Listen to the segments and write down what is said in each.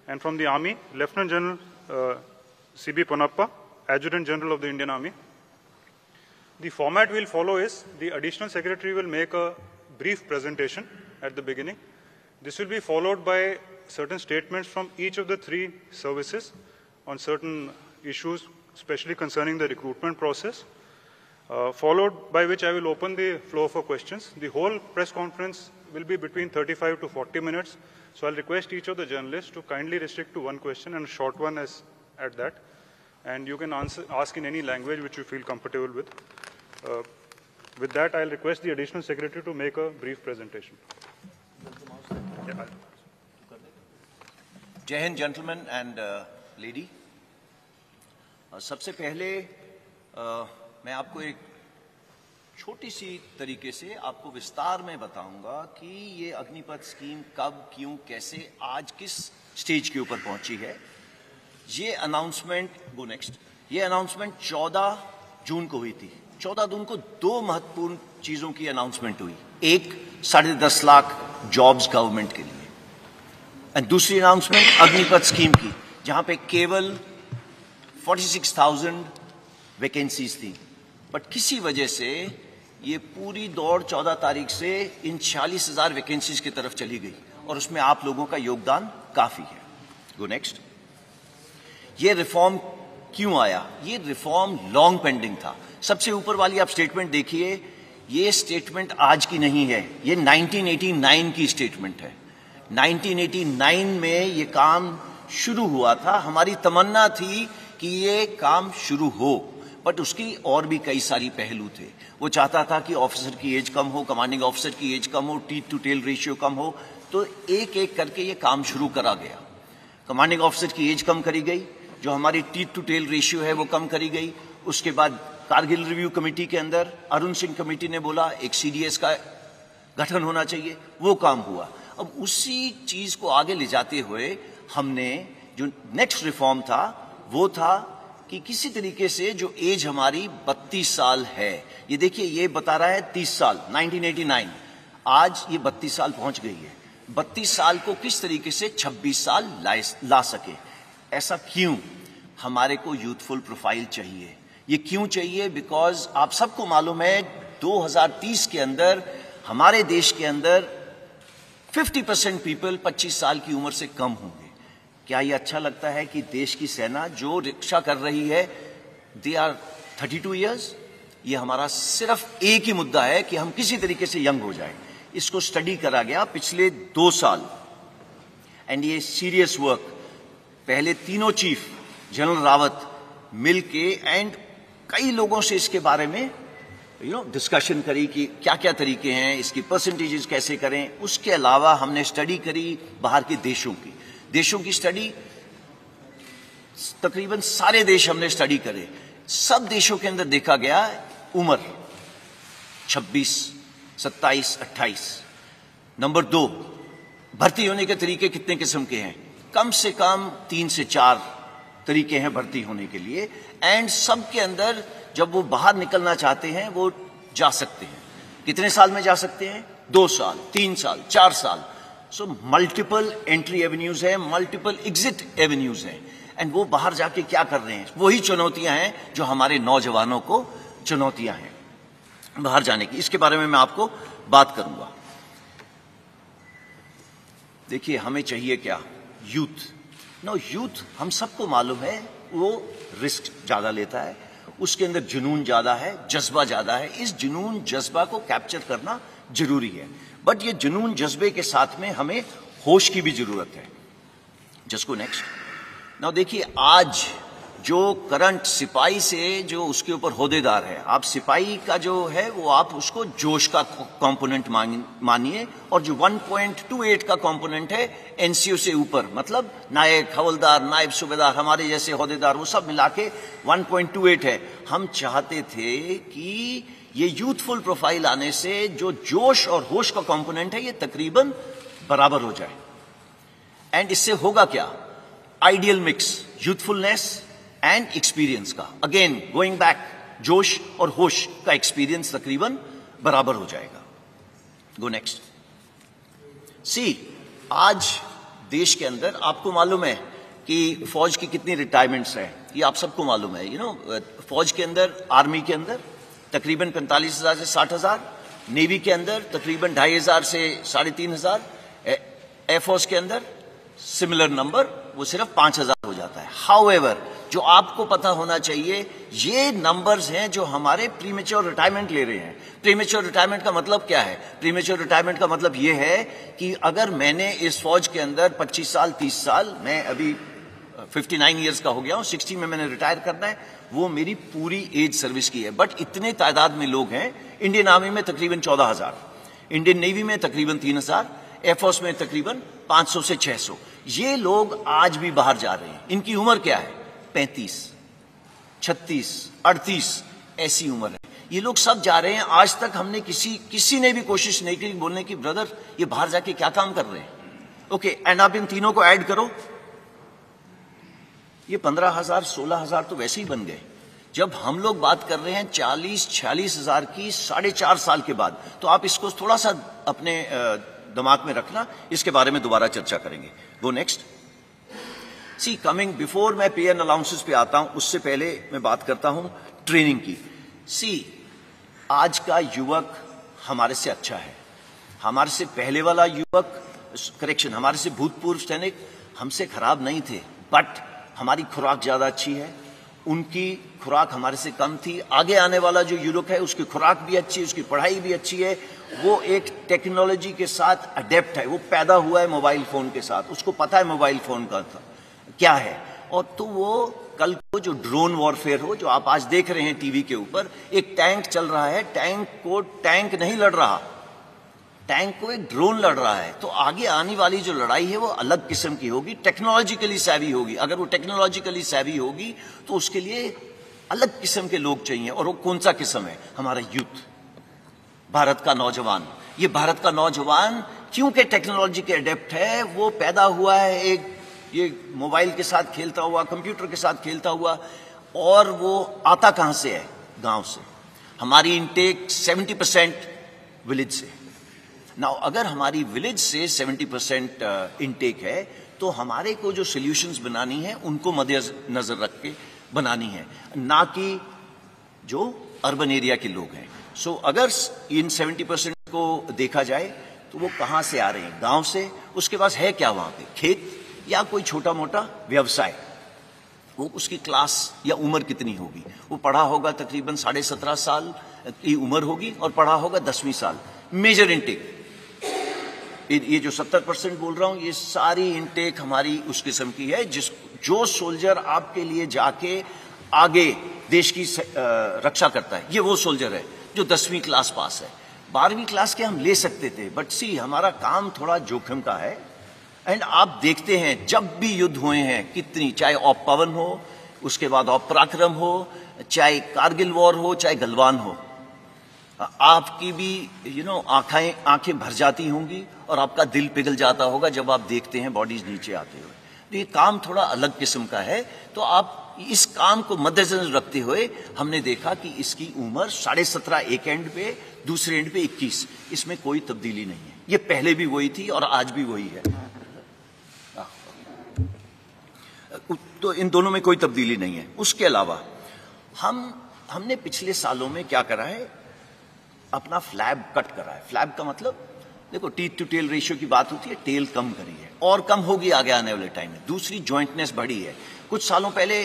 And from the Army, Lieutenant General C.B. Ponnappa, Adjutant General of the Indian Army. The format we'll follow is the Additional Secretary will make a brief presentation at the beginning. This will be followed by certain statements from each of the three services on certain issues, especially concerning the recruitment process, followed by which I will open the floor for questions. The whole press conference will be between 35 to 40 minutes. So I'll request each of the journalists to kindly restrict to one question and a short one as at that. And you can ask in any language which you feel comfortable with. With that, I'll request the Additional Secretary to make a brief presentation. Jai Hind, gentlemen and lady. सबसे पहले मैं आपको एक छोटी सी तरीके से आपको विस्तार में बताऊंगा कि ये अग्निपथ स्कीम कब, क्यों, कैसे, आज किस स्टेज के ऊपर पहुंची है। ये अनाउंसमेंट, गो नेक्स्ट, ये अनाउंसमेंट 14 जून को हुई थी। 14 जून को दो महत्वपूर्ण चीजों की अनाउंसमेंट हुई। एक 10.5 लाख जॉब्स गवर्नमेंट के लिए, और दूसरी अनाउंसमेंट अग्निपथ स्कीम की, जहां पे केवल 46,000 वैकेंसीज थी। बट किसी वजह से ये पूरी दौड़ 14 तारीख से इन 40,000 वैकेंसीज की तरफ चली गई, और उसमें आप लोगों का योगदान काफी है। Go next. ये रिफॉर्म क्यों आया? ये रिफॉर्म लॉन्ग पेंडिंग था। सबसे ऊपर वाली आप स्टेटमेंट देखिए, ये स्टेटमेंट आज की नहीं है, ये 1989 की स्टेटमेंट है। 1989 में ये काम शुरू हुआ था। हमारी तमन्ना थी कि ये काम शुरू हो, बट उसकी और भी कई सारी पहलू थे। वो चाहता था कि ऑफिसर की एज कम हो, कमांडिंग ऑफिसर की एज कम हो, टीथ टू टेल रेशियो कम हो, तो एक एक करके ये काम शुरू करा गया। कमांडिंग ऑफिसर की एज कम करी गई, जो हमारी टीथ टू टेल रेशियो है वो कम करी गई। उसके बाद कारगिल रिव्यू कमेटी के अंदर अरुण सिंह कमेटी ने बोला एक सीडीएस का गठन होना चाहिए, वो काम हुआ। अब उसी चीज को आगे ले जाते हुए हमने जो नेक्स्ट रिफॉर्म था वो था कि किसी तरीके से जो एज हमारी 32 साल है, ये देखिए ये बता रहा है 30 साल 1989, आज ये 32 साल पहुंच गई है। 32 साल को किस तरीके से 26 साल ला सके, ऐसा क्यों? हमारे को यूथफुल प्रोफाइल चाहिए। ये क्यों चाहिए? बिकॉज आप सबको मालूम है 2030 के अंदर हमारे देश के अंदर 50% पीपल 25 साल की उम्र से कम होंगे। क्या ये अच्छा लगता है कि देश की सेना जो रक्षा कर रही है दे आर 32 इयर्स? ये हमारा सिर्फ एक ही मुद्दा है कि हम किसी तरीके से यंग हो जाए। इसको स्टडी करा गया पिछले 2 साल, एंड ये सीरियस वर्क। पहले तीनों चीफ जनरल रावत मिलके एंड कई लोगों से इसके बारे में डिस्कशन करी कि क्या क्या तरीके हैं, इसकी परसेंटेजेस कैसे करें। उसके अलावा हमने स्टडी करी बाहर के देशों की स्टडी, तकरीबन सारे देश हमने स्टडी करे। सब देशों के अंदर देखा गया उम्र 26, 27, 28। नंबर 2, भर्ती होने के तरीके कितने किस्म के हैं? कम से कम 3 से 4 तरीके हैं भर्ती होने के लिए, एंड सब के अंदर जब वो बाहर निकलना चाहते हैं वो जा सकते हैं। कितने साल में जा सकते हैं? 2 साल, 3 साल, 4 साल। सो मल्टीपल एंट्री एवेन्यूज है, मल्टीपल एग्जिट एवेन्यूज हैं, एंड वो बाहर जाके क्या कर रहे हैं? वही चुनौतियां हैं जो हमारे नौजवानों को चुनौतियां हैं बाहर जाने की। इसके बारे में मैं आपको बात करूंगा। देखिए हमें चाहिए क्या? यूथ। यूथ हम सबको मालूम है वो रिस्क ज्यादा लेता है, उसके अंदर जुनून ज्यादा है, जज्बा ज्यादा है। इस जुनून जज्बा को कैप्चर करना जरूरी है, बट ये जुनून जज्बे के साथ में हमें होश की भी जरूरत है। Just go next. नाउ देखिए आज जो करंट सिपाही से जो उसके ऊपर होदेदार है, आप सिपाही का जो है वो आप उसको जोश का कंपोनेंट मानिए, और जो 1.28 का कंपोनेंट है एनसीओ से ऊपर, मतलब नायक, हवलदार, नायब सूबेदार, हमारे जैसे होदेदार, वो सब मिला के 1.28 है। हम चाहते थे कि ये यूथफुल प्रोफाइल आने से जो जोश और होश का कंपोनेंट है ये तकरीबन बराबर हो जाए। एंड इससे होगा क्या? Ideal mix youthfulness and experience का। अगेन गोइंग बैक, जोश और होश का एक्सपीरियंस तकरीबन बराबर हो जाएगा। गो नेक्स्ट। सी आज देश के अंदर आपको मालूम है कि फौज की कितनी रिटायरमेंट्स हैं, ये आप सबको मालूम है। फौज के अंदर, आर्मी के अंदर तकरीबन 45,000 से 60,000, नेवी के अंदर तकरीबन 2,500 से 3,500, एयरफोर्स के अंदर सिमिलर नंबर, वो सिर्फ 5,000 हो जाता है। हाउएवर, जो आपको पता होना चाहिए, ये नंबर्स हैं जो हमारे प्रीमेच्योर रिटायरमेंट ले रहे हैं। प्रीमेच्योर रिटायरमेंट का मतलब क्या है? प्रीमेच्योर रिटायरमेंट का मतलब ये है कि अगर मैंने इस फौज के अंदर 25 साल 30 साल, मैं अभी 59 ईयर्स का हो गया हूं, 60 में मैंने रिटायर करना है, वो मेरी पूरी एज सर्विस की है। बट इतने तादाद में लोग हैं, इंडियन आर्मी में तकरीबन 14,000, इंडियन नेवी में तकरीबन 3,000, एयरफोर्स में तकरीबन 500 से 600। ये लोग आज भी बाहर जा रहे हैं। इनकी उम्र क्या है? 35, 36, 38 ऐसी उम्र है। ये लोग सब जा रहे हैं। आज तक हमने किसी ने भी कोशिश नहीं की बोलने की ब्रदर ये बाहर जाके क्या काम कर रहे हैं। ओके, एंड आप इन तीनों को ऐड करो, ये 15,000 16,000 तो वैसे ही बन गए। जब हम लोग बात कर रहे हैं 40-46 हजार की 4.5 साल के बाद, तो आप इसको थोड़ा सा अपने दिमाग में रखना, इसके बारे में दोबारा चर्चा करेंगे। Go next. See coming, before मैं पे एंड अलाउंसेस पे आता हूं, उससे पहले मैं बात करता हूं ट्रेनिंग की। सी, आज का युवक हमारे से अच्छा है। हमारे से पहले वाला युवक, करेक्शन, हमारे से भूतपूर्व सैनिक हमसे खराब नहीं थे, बट हमारी खुराक ज्यादा अच्छी है, उनकी खुराक हमारे से कम थी। आगे आने वाला जो युवक है, उसकी खुराक भी अच्छी है, उसकी पढ़ाई भी अच्छी है, वो एक टेक्नोलॉजी के साथ अडेप्ट है, वो पैदा हुआ है मोबाइल फोन के साथ, उसको पता है मोबाइल फोन का क्या है। और तो वो कल को जो ड्रोन वॉरफेयर हो, जो आप आज देख रहे हैं टीवी के ऊपर, एक टैंक चल रहा है, टैंक को टैंक नहीं लड़ रहा, टैंक को एक ड्रोन लड़ रहा है। तो आगे आने वाली जो लड़ाई है वो अलग किस्म की होगी, टेक्नोलॉजिकली सैवी होगी। अगर वो टेक्नोलॉजिकली सैवी होगी तो उसके लिए अलग किस्म के लोग चाहिए। और वो कौन सा किस्म है? हमारा यूथ, भारत का नौजवान। ये भारत का नौजवान क्योंकि टेक्नोलॉजी के अडेप्ट है, वो पैदा हुआ है एक ये मोबाइल के साथ खेलता हुआ, कंप्यूटर के साथ खेलता हुआ, और वो आता कहां से है? गांव से। हमारी इनटेक 70% विलेज से। नाउ अगर हमारी विलेज से 70% इनटेक है, तो हमारे को जो सॉल्यूशंस बनानी है उनको मद्देनजर रख के बनानी है, ना कि जो अर्बन एरिया के लोग हैं। सो अगर इन 70% को देखा जाए तो वो कहां से आ रहे हैं? गांव से। उसके पास है क्या वहां पे? खेत या कोई छोटा मोटा व्यवसाय। वो उसकी क्लास या उम्र कितनी होगी? वो पढ़ा होगा तकरीबन 17.5 साल की उम्र होगी और पढ़ा होगा 10वीं साल। मेजर इनटेक, ये जो 70% बोल रहा हूं, ये सारी इनटेक हमारी उस किस्म की है जो सोल्जर आपके लिए जाके आगे देश की रक्षा करता है, ये वो सोल्जर है जो 10वीं क्लास पास है। 12वीं क्लास के हम ले सकते थे, बट सी हमारा काम थोड़ा जोखिम का है। एंड आप देखते हैं जब भी युद्ध हुए हैं कितनी, चाहे ऑप पवन हो, उसके बाद ऑप पराक्रम हो, चाहे कारगिल वॉर हो, चाहे गलवान हो, आपकी भी आंखें भर जाती होंगी और आपका दिल पिघल जाता होगा जब आप देखते हैं बॉडीज नीचे आते हुए। तो ये काम थोड़ा अलग किस्म का है। तो आप इस काम को मद्देनजर रखते हुए हमने देखा कि इसकी उम्र 17.5 एक एंड पे, दूसरे एंड पे 21, इसमें कोई तब्दीली नहीं है। ये पहले भी वही थी और आज भी वही है। तो इन दोनों में कोई तब्दीली नहीं है। उसके अलावा हमने पिछले सालों में क्या करा है? अपना फ्लैब कट करा है। फ्लैब का मतलब देखो, टीथ टू टेल रेशियो की बात होती है, टेल कम करी है और कम होगी आगे आने वाले टाइम में। दूसरी, जॉइंटनेस बढ़ी है। कुछ सालों पहले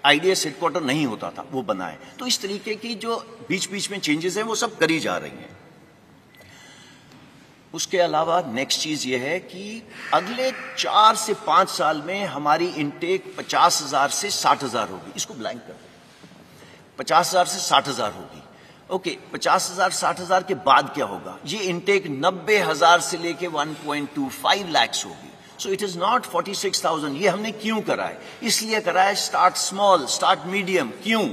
आईडीएस हेडक्वार्टर नहीं होता था, वो बना है। तो इस तरीके की जो बीच बीच में चेंजेस हैं वो सब करी जा रही हैं। उसके अलावा नेक्स्ट चीज ये है कि अगले 4 से 5 साल में हमारी इनटेक 50,000 से 60,000 होगी। इसको ब्लैंक कर दें, 50,000 से 60,000 होगी। ओके, 50,000 60,000 के बाद क्या होगा? ये इनटेक 90,000 से लेके 1.25 लाख होगी। सो इट इज नॉट 46,000। ये हमने क्यों करा है? इसलिए करा है स्टार्ट स्मॉल, स्टार्ट मीडियम। क्यों?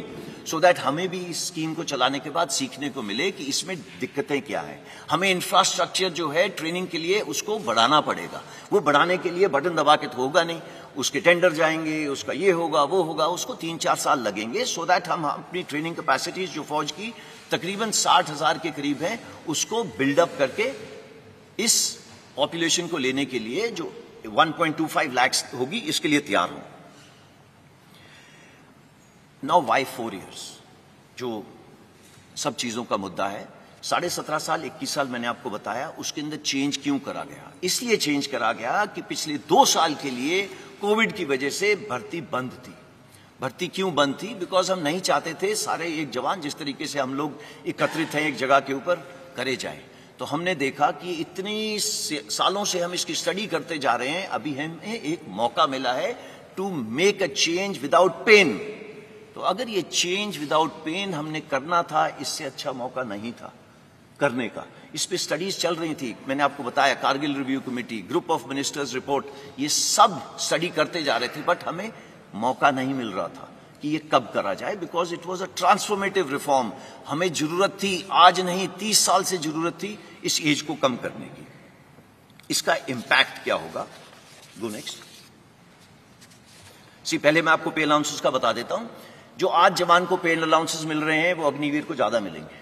सो दैट हमें भी इस स्कीम को चलाने के बाद सीखने को मिले कि इसमें दिक्कतें क्या हैं। हमें इंफ्रास्ट्रक्चर जो है ट्रेनिंग के लिए उसको बढ़ाना पड़ेगा। वो बढ़ाने के लिए बटन दबा के तो होगा नहीं, उसके टेंडर जाएंगे, उसका ये होगा वो होगा, उसको 3-4 साल लगेंगे। सो दैट हम अपनी ट्रेनिंग कैपेसिटीज जो फौज की तकरीबन 60,000 के करीब है, उसको बिल्डअप करके इस पॉपुलेशन को लेने के लिए जो 1.25 लाख होगी, इसके लिए तैयार हूं। नाउ वाई 4 years, जो सब चीजों का मुद्दा है। 17.5 साल 21 साल मैंने आपको बताया, उसके अंदर चेंज क्यों करा गया? इसलिए चेंज करा गया कि पिछले 2 साल के लिए कोविड की वजह से भर्ती बंद थी। भर्ती क्यों बंद थी? बिकॉज हम नहीं चाहते थे सारे एक जवान जिस तरीके से हम लोग एकत्रित हैं एक जगह के ऊपर करे जाए। तो हमने देखा कि इतनी सालों से हम इसकी स्टडी करते जा रहे हैं, अभी हमें एक मौका मिला है to make a change without pain. तो अगर ये चेंज विदाउट पेन हमने करना था, इससे अच्छा मौका नहीं था करने का। इस पे स्टडीज चल रही थी, मैंने आपको बताया, Kargil review committee, group of ministers report, ये सब स्टडी करते जा रहे थे, बट हमें मौका नहीं मिल रहा था कि ये कब करा जाए, because it was a transformative reform. हमें जरूरत थी, आज नहीं 30 साल से जरूरत थी इस एज को कम करने की। इसका इंपैक्ट क्या होगा? Go next. पहले मैं आपको पे अलाउंसेस का बता देता हूं। जो आज जवान को पे अलाउंसेस मिल रहे हैं वो अग्निवीर को ज्यादा मिलेंगे।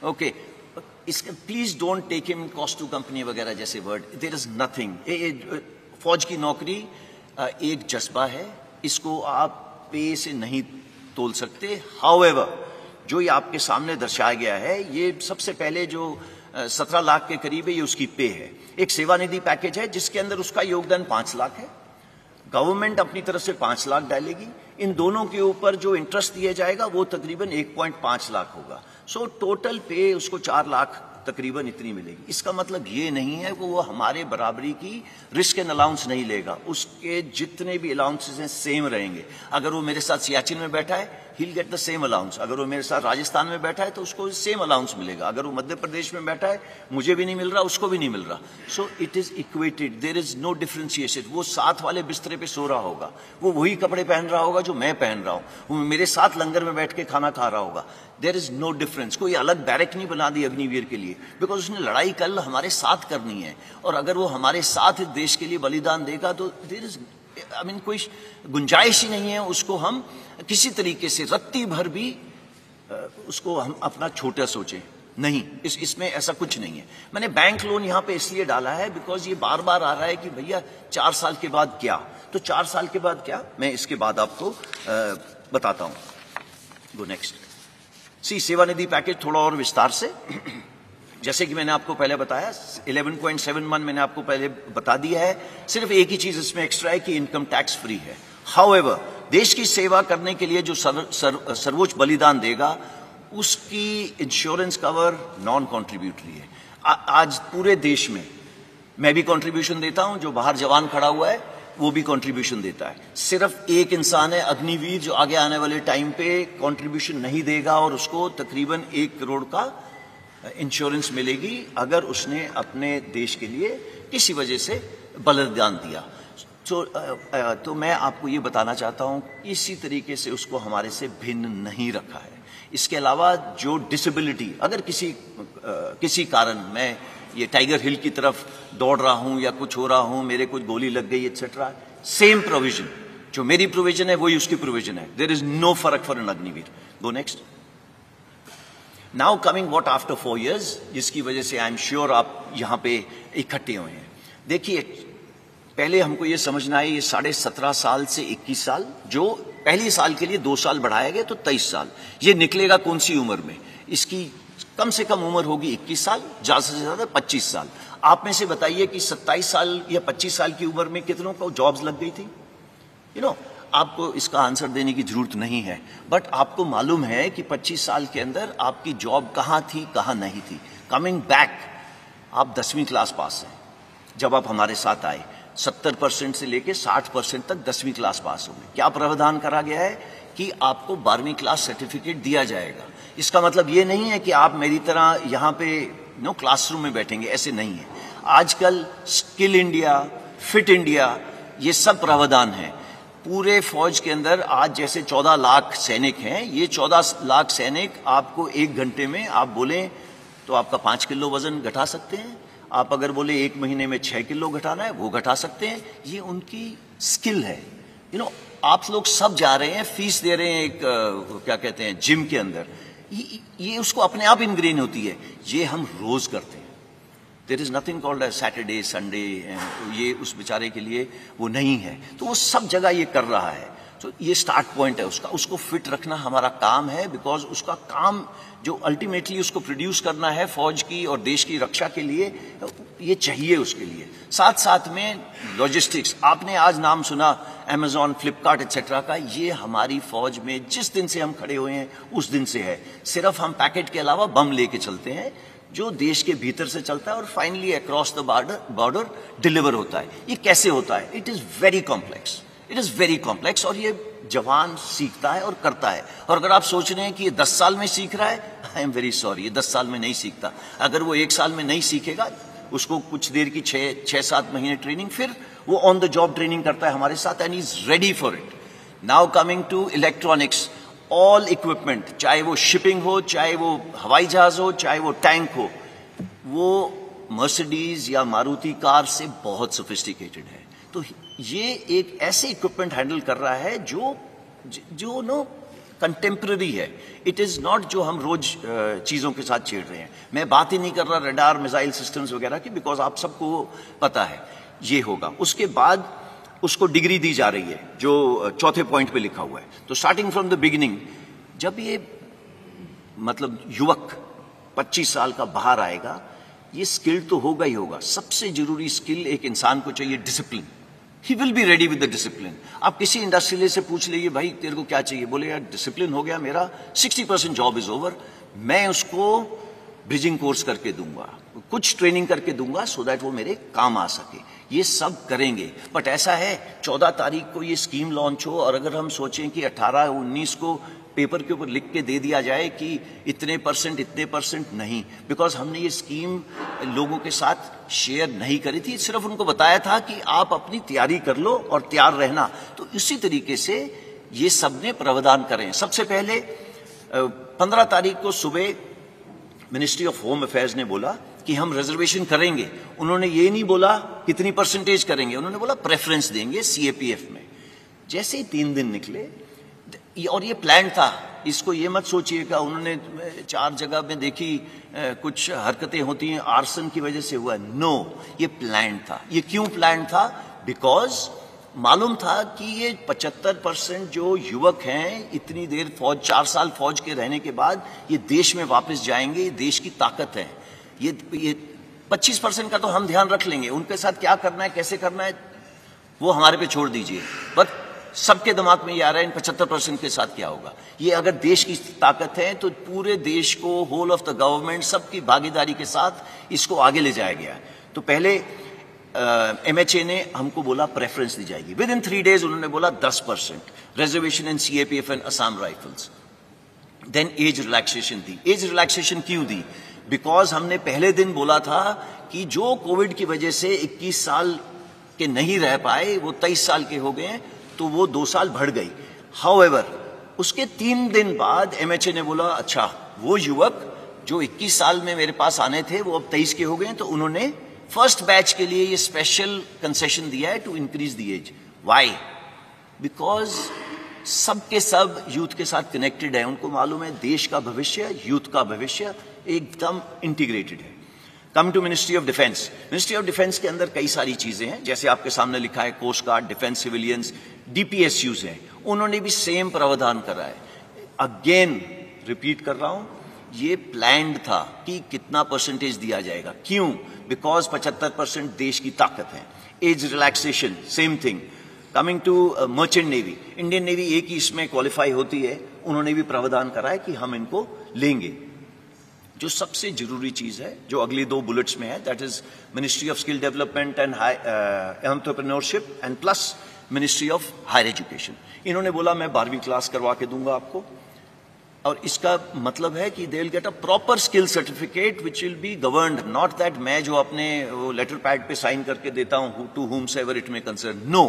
ओके, इसका please don't take him cost to company वगैरह जैसे वर्ड, देयर इज नथिंग। फौज की नौकरी एक जज्बा है, इसको आप पे से नहीं तोल सकते। हाउएवर, जो ये आपके सामने दर्शाया गया है, ये सबसे पहले जो 17 लाख के करीब है, ये उसकी पे है। एक सेवानिधि पैकेज है जिसके अंदर उसका योगदान 5 लाख है। गवर्नमेंट अपनी तरफ से 5 लाख डालेगी। इन दोनों के ऊपर जो इंटरेस्ट दिया जाएगा वो तकरीबन 1.5 लाख होगा। सो टोटल पे उसको 4 लाख तकरीबन इतनी मिलेगी। इसका मतलब ये नहीं है कि वो हमारे बराबरी की रिस्क एंड अलाउंस नहीं लेगा, उसके जितने भी अलाउंसेस हैं सेम रहेंगे। अगर वो मेरे साथ सियाचिन में बैठा है, he'll get the same allowance। अगर वो मेरे साथ राजस्थान में बैठा है तो उसको सेम अलाउंस मिलेगा। अगर वो मध्य प्रदेश में बैठा है, मुझे भी नहीं मिल रहा, उसको भी नहीं मिल रहा। So it is equated, there is no differentiation. वो साथ वाले बिस्तरे पे सो रहा होगा, वो वही कपड़े पहन रहा होगा जो मैं पहन रहा हूं, वो मेरे साथ लंगर में बैठ के खाना खा रहा होगा। There is no difference. कोई अलग बैरक नहीं बना दी अग्निवीर के लिए, बिकॉज उसने लड़ाई कल हमारे साथ करनी है, और अगर वो हमारे साथ देश के लिए बलिदान देगा तो देयर इज कोई गुंजाइश ही नहीं है उसको हम किसी तरीके से रत्ती भर भी उसको हम अपना छोटा सोचें। नहीं, इसमें ऐसा कुछ नहीं है। मैंने बैंक लोन यहां पे इसलिए डाला है बिकॉज ये बार बार आ रहा है कि भैया 4 साल के बाद क्या, तो 4 साल के बाद क्या, मैं इसके बाद आपको बताता हूं। Go next. सेवानिधि पैकेज थोड़ा और विस्तार से, जैसे कि मैंने आपको पहले बताया 11.71 मैंने आपको पहले बता दिया है। सिर्फ एक ही चीज इसमें एक्स्ट्रा है कि इनकम टैक्स फ्री है। हाउएवर, देश की सेवा करने के लिए जो सर्वोच्च बलिदान देगा उसकी इंश्योरेंस कवर नॉन कॉन्ट्रीब्यूटरी है। आज पूरे देश में मैं भी कंट्रीब्यूशन देता हूं, जो बाहर जवान खड़ा हुआ है वो भी कंट्रीब्यूशन देता है। सिर्फ एक इंसान है अग्निवीर जो आगे आने वाले टाइम पे कंट्रीब्यूशन नहीं देगा, और उसको तकरीबन 1 करोड़ का इंश्योरेंस मिलेगी अगर उसने अपने देश के लिए किसी वजह से बलिदान दिया। तो मैं आपको ये बताना चाहता हूं, इसी तरीके से उसको हमारे से भिन्न नहीं रखा है। इसके अलावा जो डिसेबिलिटी, अगर किसी कारण मैं ये टाइगर हिल की तरफ दौड़ रहा हूं या कुछ हो रहा हूं, मेरे कुछ गोली लग गई एक्सेट्रा, सेम प्रोविजन, जो मेरी प्रोविजन है वही उसकी प्रोविजन है। देयर इज नो फर्क for an Agniveer. Go next. Now coming what after 4 years, जिसकी वजह से आई एम श्योर आप यहां पे इकट्ठे हुए हैं। देखिए, पहले हमको ये समझना है, ये 17.5 साल से 21 साल, जो पहली साल के लिए 2 साल बढ़ाया गया तो 23 साल, ये निकलेगा कौन सी उम्र में? इसकी कम से कम उम्र होगी 21 साल, ज्यादा से ज्यादा 25 साल। आप में से बताइए कि 27 साल या 25 साल की उम्र में कितनों को जॉब्स लग गई थी? आपको इसका आंसर देने की जरूरत नहीं है, बट आपको मालूम है कि 25 साल के अंदर आपकी जॉब कहां थी, कहां नहीं थी। कमिंग बैक, आप 10वीं क्लास पास हैं जब आप हमारे साथ आए, 70% से लेके 60% तक 10वीं क्लास पास हो गए। क्या प्रावधान करा गया है कि आपको 12वीं क्लास सर्टिफिकेट दिया जाएगा। इसका मतलब ये नहीं है कि आप मेरी तरह यहाँ पे क्लासरूम में बैठेंगे, ऐसे नहीं है। आजकल स्किल इंडिया, फिट इंडिया, ये सब प्रावधान है पूरे फौज के अंदर। आज जैसे 14 लाख सैनिक हैं, ये 14 लाख सैनिक आपको 1 घंटे में आप बोले तो आपका 5 किलो वजन घटा सकते हैं। आप अगर बोले 1 महीने में 6 किलो घटाना है, वो घटा सकते हैं। ये उनकी स्किल है। आप लोग सब जा रहे हैं, फीस दे रहे हैं एक क्या कहते हैं जिम के अंदर, ये उसको अपने आप इनग्रेन होती है। ये हम रोज करते हैं। There is nothing called a Saturday Sunday, ये उस बेचारे के लिए वो नहीं है। तो वो सब जगह ये कर रहा है। तो ये स्टार्ट पॉइंट है उसका, उसको फिट रखना हमारा काम है, बिकॉज उसका काम जो अल्टीमेटली उसको प्रोड्यूस करना है फौज की और देश की रक्षा के लिए, ये चाहिए उसके लिए। साथ साथ में लॉजिस्टिक्स, आपने आज नाम सुना अमेजॉन, फ्लिपकार्ट एक्सेट्रा का, ये हमारी फौज में जिस दिन से हम खड़े हुए हैं उस दिन से है। सिर्फ हम पैकेट के अलावा बम लेके चलते हैं जो देश के भीतर से चलता है और finally across the border deliver होता है। ये कैसे होता है? It is very complex, it is very complex, और ये जवान सीखता है और करता है। और अगर आप सोच रहे हैं कि ये 10 साल में सीख रहा है, आई एम वेरी सॉरी, ये 10 साल में नहीं सीखता। अगर वो 1 साल में नहीं सीखेगा, उसको कुछ देर की 6-7 महीने ट्रेनिंग, फिर वो ऑन द जॉब ट्रेनिंग करता है हमारे साथ, and he is ready for it. Now coming to electronics, all equipment, चाहे वो शिपिंग हो, चाहे वो हवाई जहाज हो, चाहे वो टैंक हो, वो मर्सिडीज या मारुति कार से बहुत सोफिस्टिकेटेड है। तो ये एक ऐसे इक्विपमेंट हैंडल कर रहा है जो नो कंटेम्प्रेरी है। इट इज नॉट जो हम रोज चीजों के साथ छेड़ रहे हैं। मैं बात ही नहीं कर रहा रडार, मिसाइल सिस्टम्स वगैरह की, बिकॉज आप सबको पता है ये होगा। उसके बाद उसको डिग्री दी जा रही है जो चौथे पॉइंट पे लिखा हुआ है। तो स्टार्टिंग फ्रॉम द बिगिनिंग, जब ये मतलब युवक 25 साल का बाहर आएगा, ये स्किल तो होगा ही होगा। सबसे जरूरी स्किल एक इंसान को चाहिए, discipline. He will be ready with the discipline. आप किसी इंडस्ट्रियलिस्ट से पूछ लीजिए, भाई तेरे को क्या चाहिए? बोले यार डिसिप्लिन हो गया मेरा, 60% जॉब इज ओवर, मैं उसको ब्रिजिंग कोर्स करके दूंगा, कुछ ट्रेनिंग करके दूंगा, सो दैट वो मेरे काम आ सके। ये सब करेंगे। बट ऐसा है 14 तारीख को ये स्कीम लॉन्च हो, और अगर हम सोचें कि 18-19 को पेपर के ऊपर लिख के दे दिया जाए कि इतने परसेंट नहीं, बिकॉज हमने ये स्कीम लोगों के साथ शेयर नहीं करी थी, सिर्फ उनको बताया था कि आप अपनी तैयारी कर लो और तैयार रहना। तो इसी तरीके से ये सब ने प्रावधान करें। सबसे पहले 15 तारीख को सुबह मिनिस्ट्री ऑफ होम अफेयर्स ने बोला कि हम रिजर्वेशन करेंगे। उन्होंने ये नहीं बोला कितनी परसेंटेज करेंगे, उन्होंने बोला प्रेफरेंस देंगे सीएपीएफ में। जैसे ही 3 दिन निकले, और ये प्लान था, इसको ये मत सोचिएगा उन्होंने 4 जगह में देखी कुछ हरकतें होती हैं आर्सन की वजह से हुआ। नो, ये प्लान था। ये क्यों प्लान था? बिकॉज मालूम था कि ये 75% जो युवक हैं, इतनी देर फौज, 4 साल फौज के रहने के बाद ये देश में वापस जाएंगे, ये देश की ताकत है। ये 25% का तो हम ध्यान रख लेंगे, उनके साथ क्या करना है, कैसे करना है, वो हमारे पे छोड़ दीजिए। बट सबके दिमाग में ये आ रहा है इन 75% के साथ क्या होगा। ये अगर देश की ताकत है तो पूरे देश को, होल ऑफ द गवर्नमेंट, सबकी भागीदारी के साथ इसको आगे ले जाया गया। तो पहले एमएचए ने हमको बोला प्रेफरेंस दी जाएगी। विद इन 3 डेज उन्होंने बोला 10% reservation in CAPF and Assam rifles. Then age relaxation दी। एज रिलैक्सेशन क्यों दी? बिकॉज हमने पहले दिन बोला था कि जो कोविड की वजह से 21 साल के नहीं रह पाए वो 23 साल के हो गए, तो वो 2 साल बढ़ गई। हाउएवर उसके 3 दिन बाद एमएचए ने बोला अच्छा, वो युवक जो 21 साल में मेरे पास आने थे वो अब 23 के हो गए, तो उन्होंने फर्स्ट बैच के लिए ये स्पेशल कंसेशन दिया है to increase the age. Why? Because सबके सब यूथ के साथ कनेक्टेड है, उनको मालूम है देश का भविष्य, यूथ का भविष्य एकदम इंटीग्रेटेड है। Come to ministry of defence. Ministry of defence के अंदर कई सारी चीजें हैं, जैसे आपके सामने लिखा है coast guard, defence civilians, DPSUs हैं, उन्होंने भी सेम प्रावधान करा है। अगेन रिपीट कर रहा हूं, ये प्लान्ड था कि कितना परसेंटेज दिया जाएगा। क्यों? बिकॉज 75% देश की ताकत है। Age relaxation same thing. Coming to merchant navy, Indian navy एक ही इसमें क्वालिफाई होती है, उन्होंने भी प्रावधान करा है कि हम इनको लेंगे। जो सबसे जरूरी चीज है जो अगली 2 बुलेट्स में है, that is ministry of skill development and entrepreneurship and plus ministry of higher education. इन्होंने बोला मैं 12वीं क्लास करवा के दूंगा आपको, और इसका मतलब है कि they will get a proper skill certificate which will be governed, not that मैं जो अपने लेटर पैड पे साइन करके देता हूं to whomsoever it may concern. No,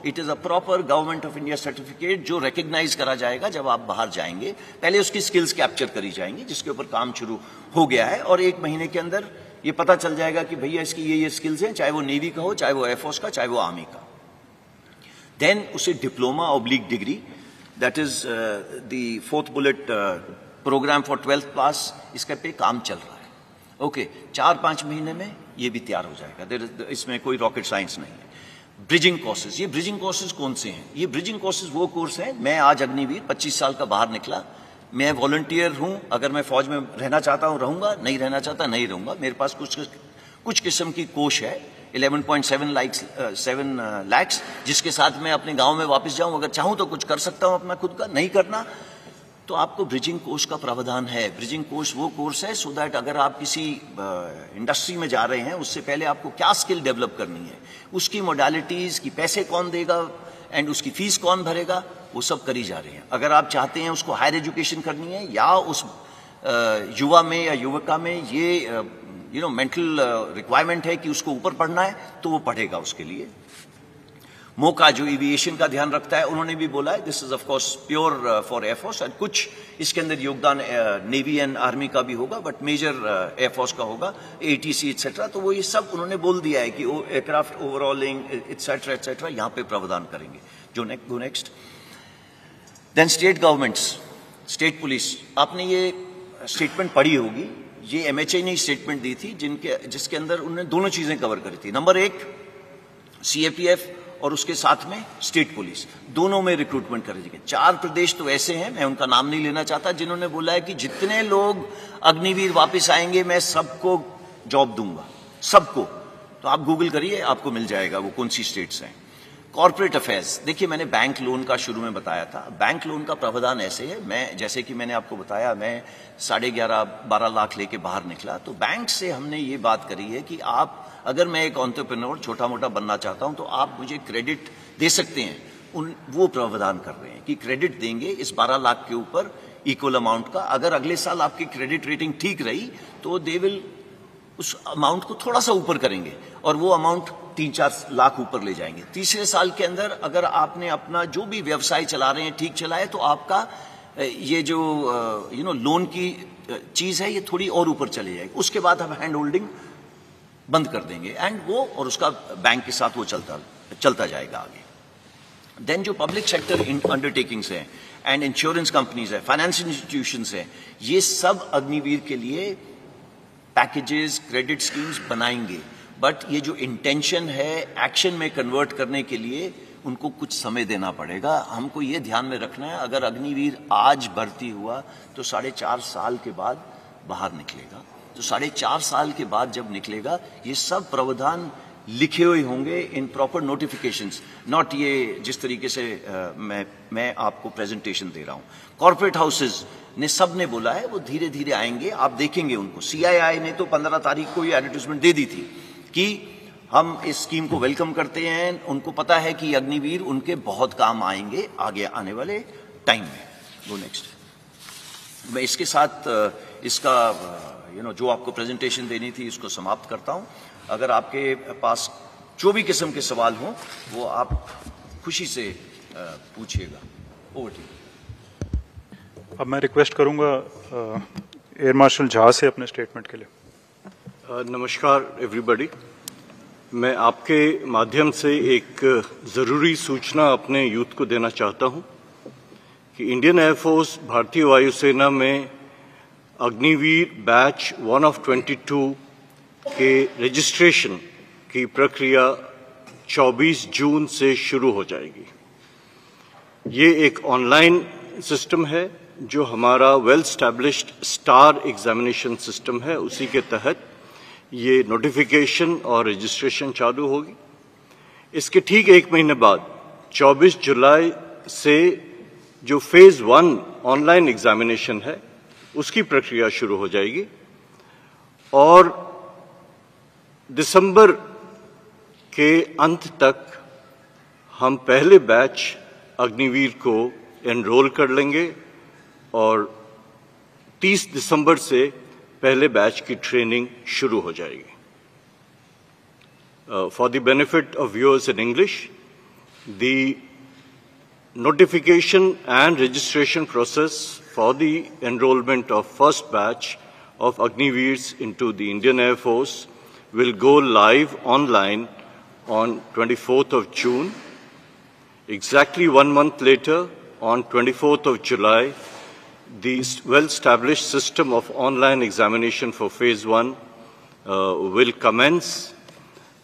it is a proper government of India certificate जो रिकग्नाइज करा जाएगा जब आप बाहर जाएंगे। पहले उसकी स्किल्स कैप्चर करी जाएंगी, जिसके ऊपर काम शुरू हो गया है, और 1 महीने के अंदर ये पता चल जाएगा कि भैया इसकी ये स्किल्स हैं, चाहे वो नेवी का हो, चाहे वो एयरफोर्स का, चाहे वो आर्मी का। देन उसे diploma oblique degree, that is the 4th bullet programme for 12th pass, इसके पे काम चल रहा है। ओके, 4-5 महीने में ये भी तैयार हो जाएगा। इसमें कोई रॉकेट साइंस नहीं है। ब्रिजिंग कोर्सेज, ये ब्रिजिंग कोर्सेज कौन से हैं? ये ब्रिजिंग कोर्सेज वो कोर्स हैं, मैं आज अग्निवीर 25 साल का बाहर निकला, मैं वॉलंटियर हूं, अगर मैं फौज में रहना चाहता हूं रहूंगा, नहीं रहना चाहता नहीं रहूंगा। मेरे पास कुछ किस्म की कोष है 11.7 लाख, जिसके साथ मैं अपने गांव में वापस जाऊं, अगर चाहूं तो कुछ कर सकता हूं अपना खुद का, नहीं करना तो आपको ब्रिजिंग कोर्स का प्रावधान है। ब्रिजिंग कोर्स वो कोर्स है सो दैट अगर आप किसी इंडस्ट्री में जा रहे हैं, उससे पहले आपको क्या स्किल डेवलप करनी है, उसकी मोडालिटीज की, पैसे कौन देगा एंड उसकी फीस कौन भरेगा, वो सब करी जा रही है। अगर आप चाहते हैं उसको हायर एजुकेशन करनी है या उस युवा में या युवका में ये मेंटल रिक्वायरमेंट है कि उसको ऊपर पढ़ना है, तो वो पढ़ेगा उसके लिए। मोका जो एविएशन का ध्यान रखता है, उन्होंने भी बोला है this is of course pure for air force, और कुछ इसके अंदर योगदान नेवी एंड आर्मी का भी होगा, बट मेजर एयरफोर्स का होगा, एटीसी एटसेट्रा। तो वो ये सब उन्होंने बोल दिया है कि एयरक्राफ्ट ओवरऑलिंग एटसेट्रा एटसेट्रा यहाँ पे प्रावधान करेंगे। जो next then state governments, state police, आपने ये स्टेटमेंट पढ़ी होगी, ये एमएचए ने स्टेटमेंट दी थी जिसके अंदर उन्होंने दोनों चीजें कवर करी थी। नंबर एक, सीएपीएफ और उसके साथ में स्टेट पुलिस, दोनों में रिक्रूटमेंट करेंगे। 4 प्रदेश तो ऐसे हैं, मैं उनका नाम नहीं लेना चाहता, जिन्होंने बोला है कि जितने लोग अग्निवीर वापस आएंगे मैं सबको जॉब दूंगा, सबको। तो आप गूगल करिए, आपको मिल जाएगा वो कौन सी स्टेट्स हैं। कॉर्पोरेट अफेयर्स, देखिए मैंने बैंक लोन का शुरू में बताया था। बैंक लोन का प्रावधान ऐसे है, मैं जैसे कि मैंने आपको बताया, मैं 11.5-12 लाख लेके बाहर निकला, तो बैंक से हमने ये बात करी है कि आप, अगर मैं एक एंटरप्रेन्योर छोटा मोटा बनना चाहता हूं, तो आप मुझे क्रेडिट दे सकते हैं। वो प्रावधान कर रहे हैं कि क्रेडिट देंगे इस 12 लाख के ऊपर इक्वल अमाउंट का। अगर अगले साल आपकी क्रेडिट रेटिंग ठीक रही तो दे विल उस अमाउंट को थोड़ा सा ऊपर करेंगे और वो अमाउंट 3-4 लाख ऊपर ले जाएंगे। तीसरे साल के अंदर अगर आपने अपना जो भी व्यवसाय चला रहे हैं ठीक चलाए, तो आपका ये जो लोन की चीज है ये थोड़ी और ऊपर चली जाएगी। उसके बाद हम हैंड होल्डिंग बंद कर देंगे एंड वो और उसका बैंक के साथ वो चलता जाएगा आगे। देन जो पब्लिक सेक्टर अंडरटेकिंग्स हैं एंड इंश्योरेंस कंपनीज है, फाइनेंशियल इंस्टीट्यूशंस हैं, ये सब अग्निवीर के लिए पैकेजेस, क्रेडिट स्कीम्स बनाएंगे। बट ये जो इंटेंशन है एक्शन में कन्वर्ट करने के लिए उनको कुछ समय देना पड़ेगा। हमको ये ध्यान में रखना है, अगर अग्निवीर आज भर्ती हुआ तो 4.5 साल के बाद बाहर निकलेगा। तो 4.5 साल के बाद जब निकलेगा, ये सब प्रावधान लिखे हुए होंगे इन प्रॉपर नोटिफिकेशंस, नॉट ये जिस तरीके से मैं आपको प्रेजेंटेशन दे रहा हूं। कॉर्पोरेट हाउसेज ने सब ने बोला है वो धीरे धीरे आएंगे, आप देखेंगे उनको। सीआईआई ने तो 15 तारीख को ये एडवर्टाइजमेंट दे दी थी कि हम इस स्कीम को वेलकम करते हैं, उनको पता है कि अग्निवीर उनके बहुत काम आएंगे आगे आने वाले टाइम में। Go next. मैं इसके साथ इसका जो आपको प्रेजेंटेशन देनी थी इसको समाप्त करता हूं। अगर आपके पास जो भी किस्म के सवाल हों वो आप खुशी से पूछिएगा। Over to you. अब मैं रिक्वेस्ट करूंगा एयर मार्शल झा से अपने स्टेटमेंट के लिए। नमस्कार एवरीबॉडी, मैं आपके माध्यम से एक ज़रूरी सूचना अपने यूथ को देना चाहता हूं कि इंडियन एयरफोर्स भारतीय वायुसेना में अग्निवीर बैच 1 of 22 के रजिस्ट्रेशन की प्रक्रिया 24 जून से शुरू हो जाएगी। ये एक ऑनलाइन सिस्टम है जो हमारा well established star examination system है, उसी के तहत ये नोटिफिकेशन और रजिस्ट्रेशन चालू होगी। इसके ठीक 1 महीने बाद 24 जुलाई से जो फेज 1 ऑनलाइन एग्जामिनेशन है उसकी प्रक्रिया शुरू हो जाएगी और दिसंबर के अंत तक हम पहले बैच अग्निवीर को एनरोल कर लेंगे और 30 दिसंबर से पहले बैच की ट्रेनिंग शुरू हो जाएगी। For the benefit of viewers in English, the notification and registration process for the enrollment of first batch of Agniveers into the Indian Air Force will go live online on 24th of June. Exactly 1 month later, on 24th of July, the well-established system of online examination for phase 1 will commence,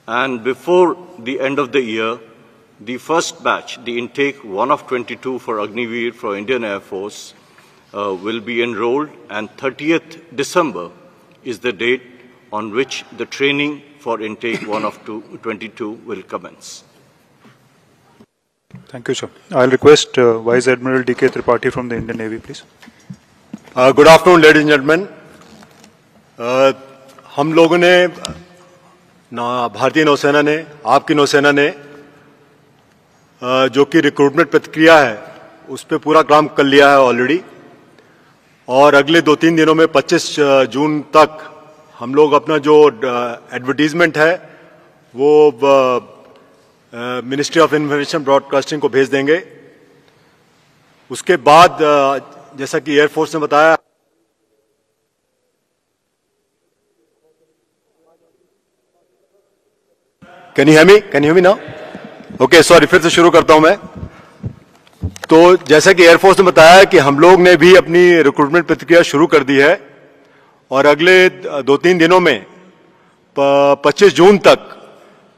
and before the end of the year, the first batch, the intake 1 of 22 for Agniveer for Indian Air Force, will be enrolled, and 30th December is the date on which the training for intake 1 of 22 will commence. Thank you, sir. I'll request Vice Admiral D.K. Tripathi from the Indian Navy, please. Good afternoon, ladies and gentlemen. हम लोगों ने भारतीय नौसेना ने, आपकी नौसेना ने जो कि रिक्रूटमेंट प्रक्रिया है उस पर पूरा काम कर लिया है ऑलरेडी, और अगले 2-3 दिनों में 25 जून तक हम लोग अपना जो एडवर्टीजमेंट है वो मिनिस्ट्री ऑफ इंफॉर्मेशन ब्रॉडकास्टिंग को भेज देंगे। उसके बाद जैसा कि एयरफोर्स ने बताया, can you me now? Okay, sorry, फिर से शुरू करता हूं मैं। तो जैसा कि एयरफोर्स ने बताया कि हम लोग ने भी अपनी रिक्रूटमेंट प्रक्रिया शुरू कर दी है, और अगले 2-3 दिनों में 25 जून तक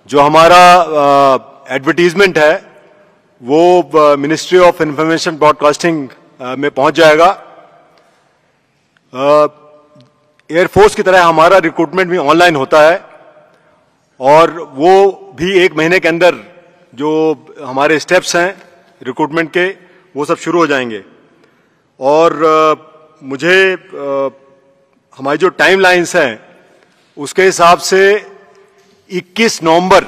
जो हमारा एडवर्टीजमेंट है वो मिनिस्ट्री ऑफ इंफॉर्मेशन ब्रॉडकास्टिंग में पहुंच जाएगा। एयरफोर्स की तरह हमारा रिक्रूटमेंट भी ऑनलाइन होता है, और वो भी 1 महीने के अंदर जो हमारे स्टेप्स हैं रिक्रूटमेंट के वो सब शुरू हो जाएंगे। और मुझे हमारी जो टाइमलाइंस हैं उसके हिसाब से 21 नवंबर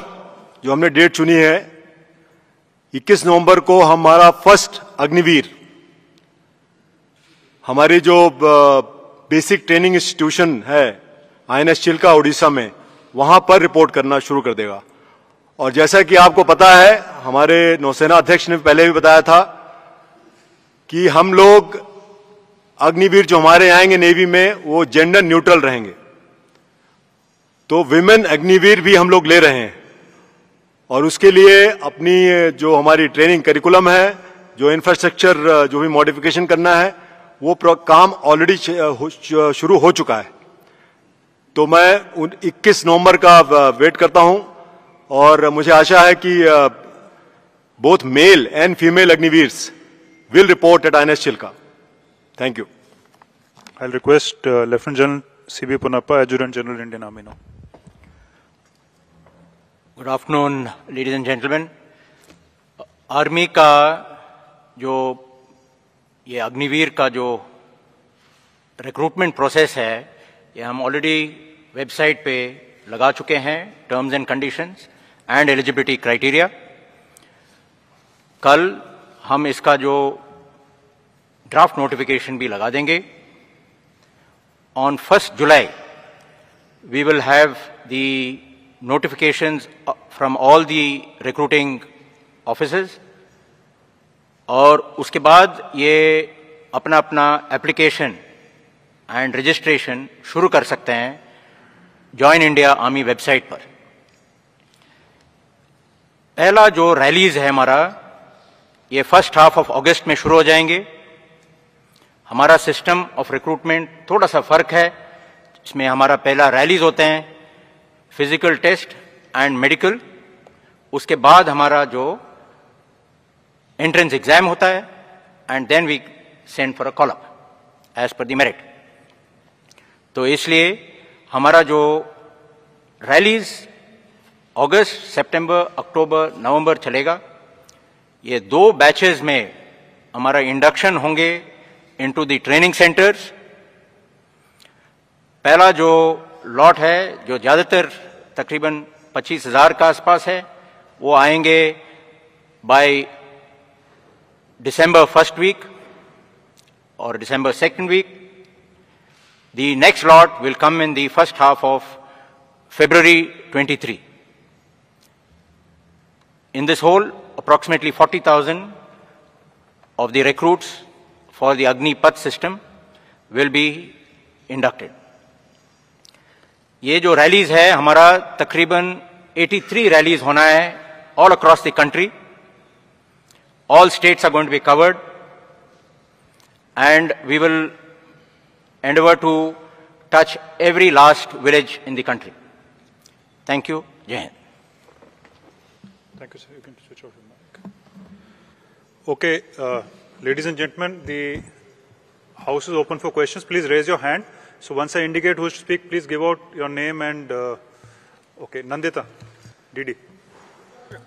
जो हमने डेट चुनी है, 21 नवंबर को हमारा फर्स्ट अग्निवीर हमारी जो बेसिक ट्रेनिंग इंस्टीट्यूशन है INS चिल्का उड़ीसा में, वहां पर रिपोर्ट करना शुरू कर देगा। और जैसा कि आपको पता है, हमारे नौसेना अध्यक्ष ने पहले भी बताया था कि हम लोग अग्निवीर जो हमारे आएंगे नेवी में वो जेंडर न्यूट्रल रहेंगे। तो विमेन अग्निवीर भी हम लोग ले रहे हैं, और उसके लिए अपनी जो हमारी ट्रेनिंग करिकुलम है, जो इंफ्रास्ट्रक्चर जो भी मॉडिफिकेशन करना है, वो काम ऑलरेडी शुरू हो चुका है। तो मैं 21 नवंबर का वेट करता हूं, और मुझे आशा है कि both male and female Agniveers will report at INS Chilka. Thank you. I'll request Lieutenant General C.B. Ponappa, Adjutant General, Indian Army now. Good afternoon, ladies and gentlemen. Army का जो ये अग्निवीर का जो रिक्रूटमेंट प्रोसेस है, ये हम ऑलरेडी वेबसाइट पे लगा चुके हैं, terms and conditions and eligibility criteria. कल हम इसका जो ड्राफ्ट नोटिफिकेशन भी लगा देंगे। On 1 July we will have the notifications from all the recruiting offices, और उसके बाद ये अपना अपना एप्लीकेशन एंड रजिस्ट्रेशन शुरू कर सकते हैं जॉइन इंडिया आर्मी वेबसाइट पर। पहला जो रैलीज है हमारा, ये फर्स्ट हाफ ऑफ अगस्त में शुरू हो जाएंगे। हमारा सिस्टम ऑफ रिक्रूटमेंट थोड़ा सा फर्क है, इसमें हमारा पहला रैलीज होते हैं, फिजिकल टेस्ट एंड मेडिकल, उसके बाद हमारा जो एंट्रेंस एग्जाम होता है, and then we send for a call up as per the merit. तो इसलिए हमारा जो रैलीज अगस्त, सितंबर, अक्टूबर, नवंबर चलेगा। ये 2 बैचेस में हमारा इंडक्शन होंगे इनटू द ट्रेनिंग सेंटर्स। पहला जो लॉट है, जो ज्यादातर तकरीबन 25,000 का आसपास है, वो आएंगे bye December 1st week or December 2nd week. The next lot will come in the first half of February 23. In this whole, approximately 40,000 of the recruits for the Agnipath system will be inducted. ये जो rallies है हमारा तकरीबन 83 rallies होना है all across the country. All states are going to be covered, and we will endeavor to touch every last village in the country. Thank you. Jai Hind. Thank you, sir. You can switch off your mic. Okay, ladies and gentlemen, the House is open for questions. Please raise your hand. So once I indicate who is to speak, please give out your name and, okay, Nandita, DD.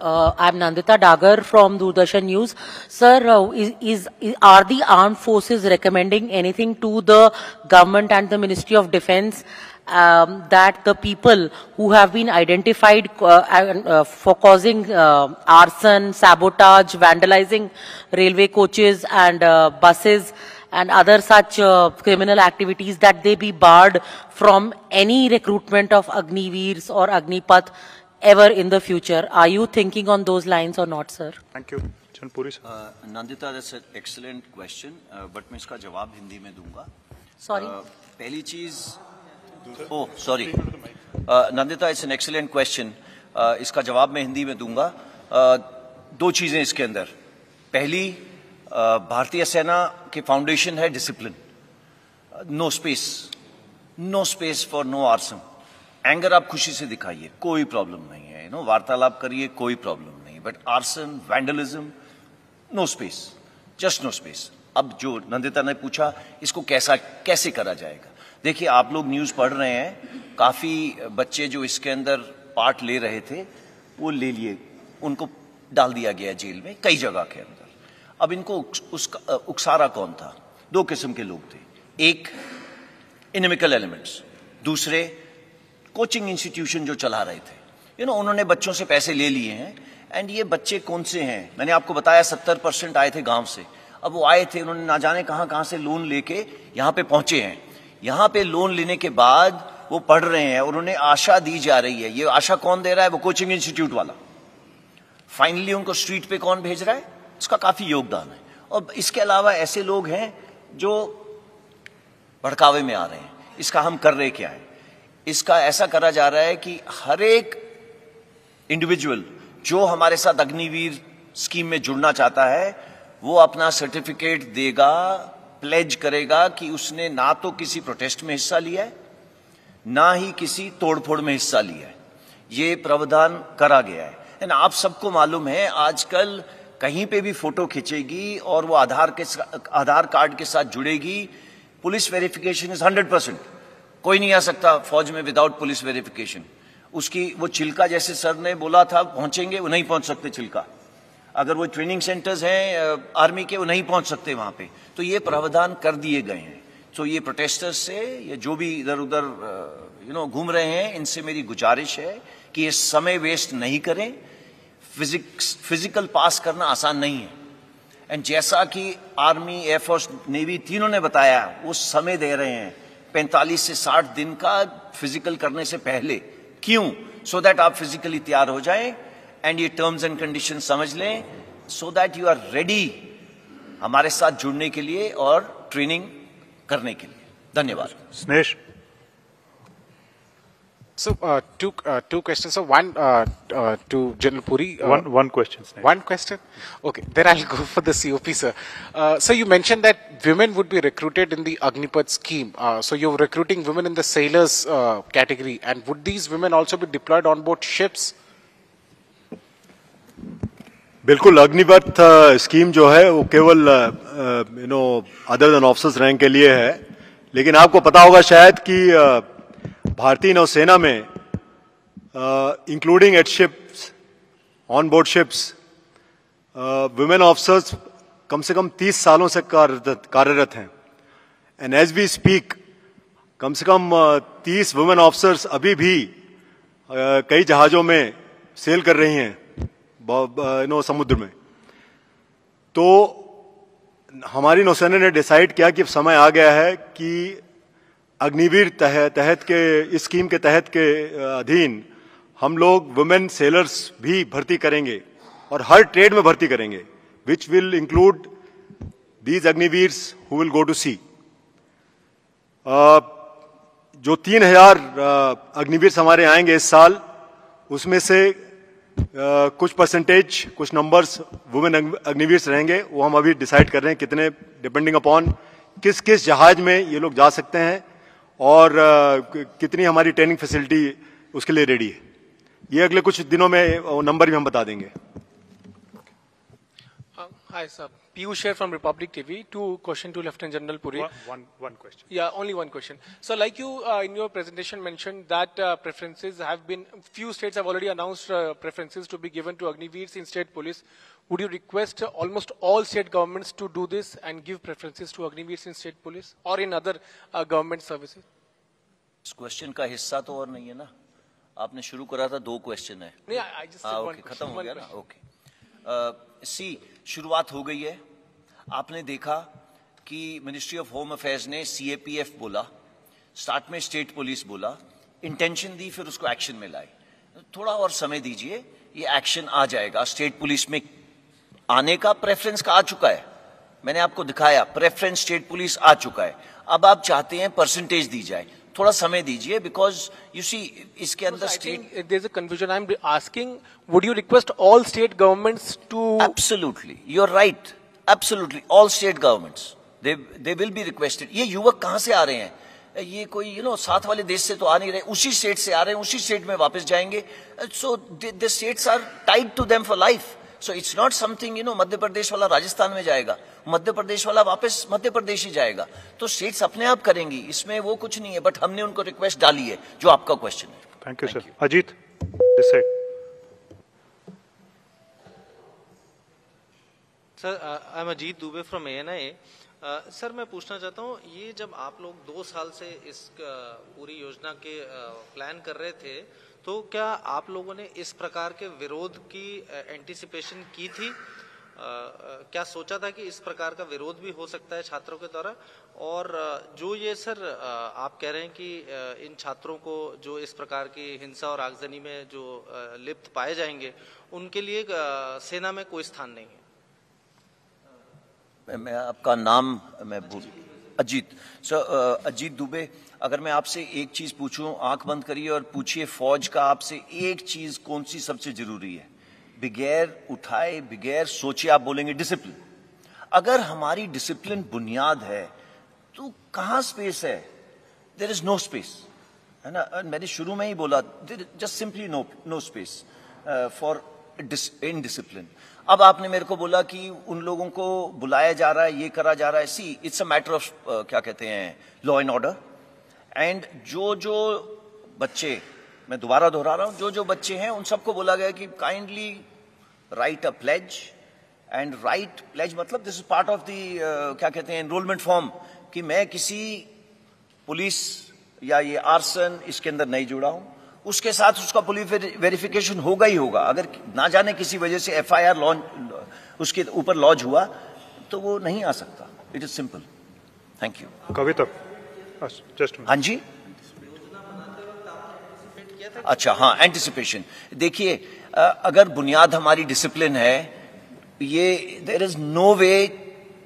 I'm Nandita Dagar from Doordarshan News. Sir, are the armed forces recommending anything to the government and the Ministry of Defence that the people who have been identified for causing arson, sabotage, vandalizing railway coaches and buses and other such criminal activities, that they be barred from any recruitment of Agniveers or Agnipath ever in the future? Are you thinking on those lines or not, sir? Thank you. Chanpuri, sir. Nandita, that's an excellent question, but मैं इसका जवाब हिंदी में दूंगा. Sorry. पहली चीज, oh sorry, Nandita, it's an excellent question. इसका जवाब मैं हिंदी में दूंगा. दो चीजें इसके अंदर. पहली, भारतीय सेना की फाउंडेशन है discipline. No space for no arson. Anger आप खुशी से दिखाइए, कोई प्रॉब्लम नहीं है. वार्तालाप करिए, कोई प्रॉब्लम नहीं. But arson, vandalism, no space, just no space. अब जो नंदिता ने पूछा, इसको कैसे करा जाएगा? देखिए, आप लोग न्यूज पढ़ रहे हैं, काफी बच्चे जो इसके अंदर पार्ट ले रहे थे, वो ले लिए, उनको डाल दिया गया जेल में कई जगह के अंदर. अब इनको उकसारा कौन था? दो किस्म के लोग थे. एक, इनमिकल एलिमेंट्स. दूसरे, कोचिंग इंस्टीट्यूशन जो चला रहे थे. उन्होंने बच्चों से पैसे ले लिए हैं. एंड ये बच्चे कौन से हैं? मैंने आपको बताया 70% आए थे गांव से. अब वो आए थे, उन्होंने ना जाने कहां से लोन लेके यहां पे पहुंचे हैं. यहां पे लोन लेने के बाद वो पढ़ रहे हैं, उन्होंने आशा दी जा रही है. ये आशा कौन दे रहा है? वो कोचिंग इंस्टीट्यूट वाला. फाइनली उनको स्ट्रीट पे कौन भेज रहा है? इसका काफी योगदान है. और इसके अलावा ऐसे लोग हैं जो भड़कावे में आ रहे हैं. इसका हम कर रहे क्या है? इसका ऐसा करा जा रहा है कि हर एक इंडिविजुअल जो हमारे साथ अग्निवीर स्कीम में जुड़ना चाहता है, वो अपना सर्टिफिकेट देगा, प्लेज करेगा कि उसने ना तो किसी प्रोटेस्ट में हिस्सा लिया है, ना ही किसी तोड़फोड़ में हिस्सा लिया है. ये प्रावधान करा गया है. एंड आप सबको मालूम है, आजकल कहीं पे भी फोटो खींचेगी और वो आधार कार्ड के साथ जुड़ेगी. Police verification is 100%. कोई नहीं आ सकता फौज में विदाउट पुलिस वेरिफिकेशन. उसकी वो चिल्का, जैसे सर ने बोला था पहुंचेंगे, वो नहीं पहुंच सकते चिल्का. अगर वो ट्रेनिंग सेंटर्स हैं आर्मी के, वो नहीं पहुंच सकते वहां पे. तो ये प्रावधान कर दिए गए हैं. तो ये प्रोटेस्टर्स से, ये जो भी इधर उधर घूम रहे हैं, इनसे मेरी गुजारिश है कि ये समय वेस्ट नहीं करें. फिजिकल पास करना आसान नहीं है. एंड जैसा कि आर्मी, एयरफोर्स, नेवी तीनों ने बताया, वो समय दे रहे हैं 45 से 60 दिन का फिजिकल करने से पहले. क्यों? सो दैट आप फिजिकली तैयार हो जाएं एंड ये टर्म्स एंड कंडीशन समझ लें, so that you are ready हमारे साथ जुड़ने के लिए और ट्रेनिंग करने के लिए. धन्यवाद. Snesh. So, two questions. So, one to General Puri. One question, Snesh. One question? Okay, then I'll go for the COP, sir. So, you mentioned that women would be recruited in the Agnipath scheme. So, you're recruiting women in the sailors category. And would these women also be deployed on board ships? बिल्कुल. Agnipath scheme जो है वो केवल other than officers rank के लिए है. लेकिन आपको पता होगा शायद कि भारतीय नौसेना में including at ships, on board ships, women officers कम से कम 30 सालों से कार्यरत हैं. एंड एज वी स्पीक, कम से कम 30 वुमेन ऑफिसर्स अभी भी कई जहाजों में सेल कर रही हैं समुद्र में. तो हमारी नौसेना ने डिसाइड किया कि अब समय आ गया है कि अग्निवीर तहत के इस स्कीम के तहत के अधीन हम लोग वुमेन सेलर्स भी भर्ती करेंगे और हर ट्रेड में भर्ती करेंगे, which will include these Agniveers who will go to sea. जो 3000 अग्निवीर हमारे आएंगे इस साल, उसमें से कुछ परसेंटेज, कुछ नंबर्स वुमेन अग्निवीर्स रहेंगे. वो हम अभी डिसाइड कर रहे हैं कितने, डिपेंडिंग अपॉन किस किस जहाज में ये लोग जा सकते हैं और कितनी हमारी ट्रेनिंग फैसिलिटी उसके लिए रेडी है। ये अगले कुछ दिनों में नंबर भी हम बता देंगे। Hi, sir. Piyush here from Republic TV. Two question to Lieutenant General Puri. One question. Yeah, only one question. So, like you in your presentation mentioned that preferences have been, few states have already announced preferences to be given to Agniveers in state police. Would you request almost all state governments to do this and give preferences to Agniveers in state police or in other government services? इस question का हिस्सा तो और नहीं है ना, आपने शुरू करा था, 2 क्वेश्चन है। नहीं, I just said one okay, question. खत्म हो गया ना, ओके। शुरुआत हो गई है। आपने देखा कि मिनिस्ट्री ऑफ होम अफेयर्स ने CAPF बोला, स्टार्ट में स्टेट पुलिस बोला, इंटेंशन दी, फिर उसको एक्शन में लाए। थोड़ा और समय दीजिए, ये एक्शन आ जाएगा। स्टेट पुलिस में आने का प्रेफरेंस का आ चुका है, मैंने आपको दिखाया, प्रेफरेंस स्टेट पुलिस आ चुका है। अब आप चाहते हैं परसेंटेज दी जाए, थोड़ा समय दीजिए, बिकॉज यू सी इसके अंदर state there's a confusion. I'm asking, would you request all state governments to? Absolutely, you're right. Absolutely, all state governments they will be requested. ये युवक कहाँ से आ रहे हैं? ये कोई साथ वाले देश से तो आ नहीं रहे, उसी स्टेट से आ रहे हैं, उसी स्टेट में वापस जाएंगे। So the states are tied to them for life. So it's not something Madhya Pradesh वाला राजस्थान में जाएगा, मध्य प्रदेश वाला वापस मध्य प्रदेश ही जाएगा, तो स्टेट्स अपने आप करेंगी, इसमें वो कुछ नहीं है। बट हमने उनको रिक्वेस्ट डाली है, जो आपका क्वेश्चन है। Thank you sir. Ajit, this side. Sir, I am Ajit Dubey from ANI। Sir, मैं पूछना चाहता हूँ, ये जब आप लोग 2 साल से इस पूरी योजना के प्लान कर रहे थे, तो क्या आप लोगों ने इस प्रकार के विरोध की एंटिसिपेशन की थी? क्या सोचा था कि इस प्रकार का विरोध भी हो सकता है छात्रों के द्वारा? और जो ये सर आप कह रहे हैं कि इन छात्रों को जो इस प्रकार की हिंसा और आगजनी में जो लिप्त पाए जाएंगे, उनके लिए सेना में कोई स्थान नहीं है? मैं आपका नाम मैं भूल, अजीत सर, अजीत दुबे। अगर मैं आपसे एक चीज पूछूं, आंख बंद करिए और पूछिए, फौज का आपसे एक चीज कौन सी सबसे जरूरी है? बगैर उठाए, बगैर सोचे आप बोलेंगे डिसिप्लिन। अगर हमारी डिसिप्लिन बुनियाद है तो कहां स्पेस है? देयर इज नो स्पेस, है ना। मैंने शुरू में ही बोला, just simply no space for indiscipline. अब आपने मेरे को बोला कि उन लोगों को बुलाया जा रहा है, ये करा जा रहा है। See it's a matter of क्या कहते हैं, लॉ एंड ऑर्डर। एंड जो बच्चे, मैं दोबारा दोहरा रहा हूं, जो बच्चे हैं उन सबको बोला गया कि kindly write a pledge. And write pledge मतलब this is part of the क्या कहते हैं, एनरोलमेंट फॉर्म, कि मैं किसी पुलिस या ये आर्सन इसके अंदर नहीं जुड़ा हूं। उसके साथ उसका पुलिस वेरिफिकेशन होगा ही होगा। अगर ना जाने किसी वजह से FIR लॉन्च उसके ऊपर लॉन्च हुआ तो वो नहीं आ सकता। It is simple. Thank you. Kavita, just हाँ जी, अच्छा, हाँ, एंटिसिपेशन। देखिए, अगर बुनियाद हमारी डिसिप्लिन है, ये देयर इज नो वे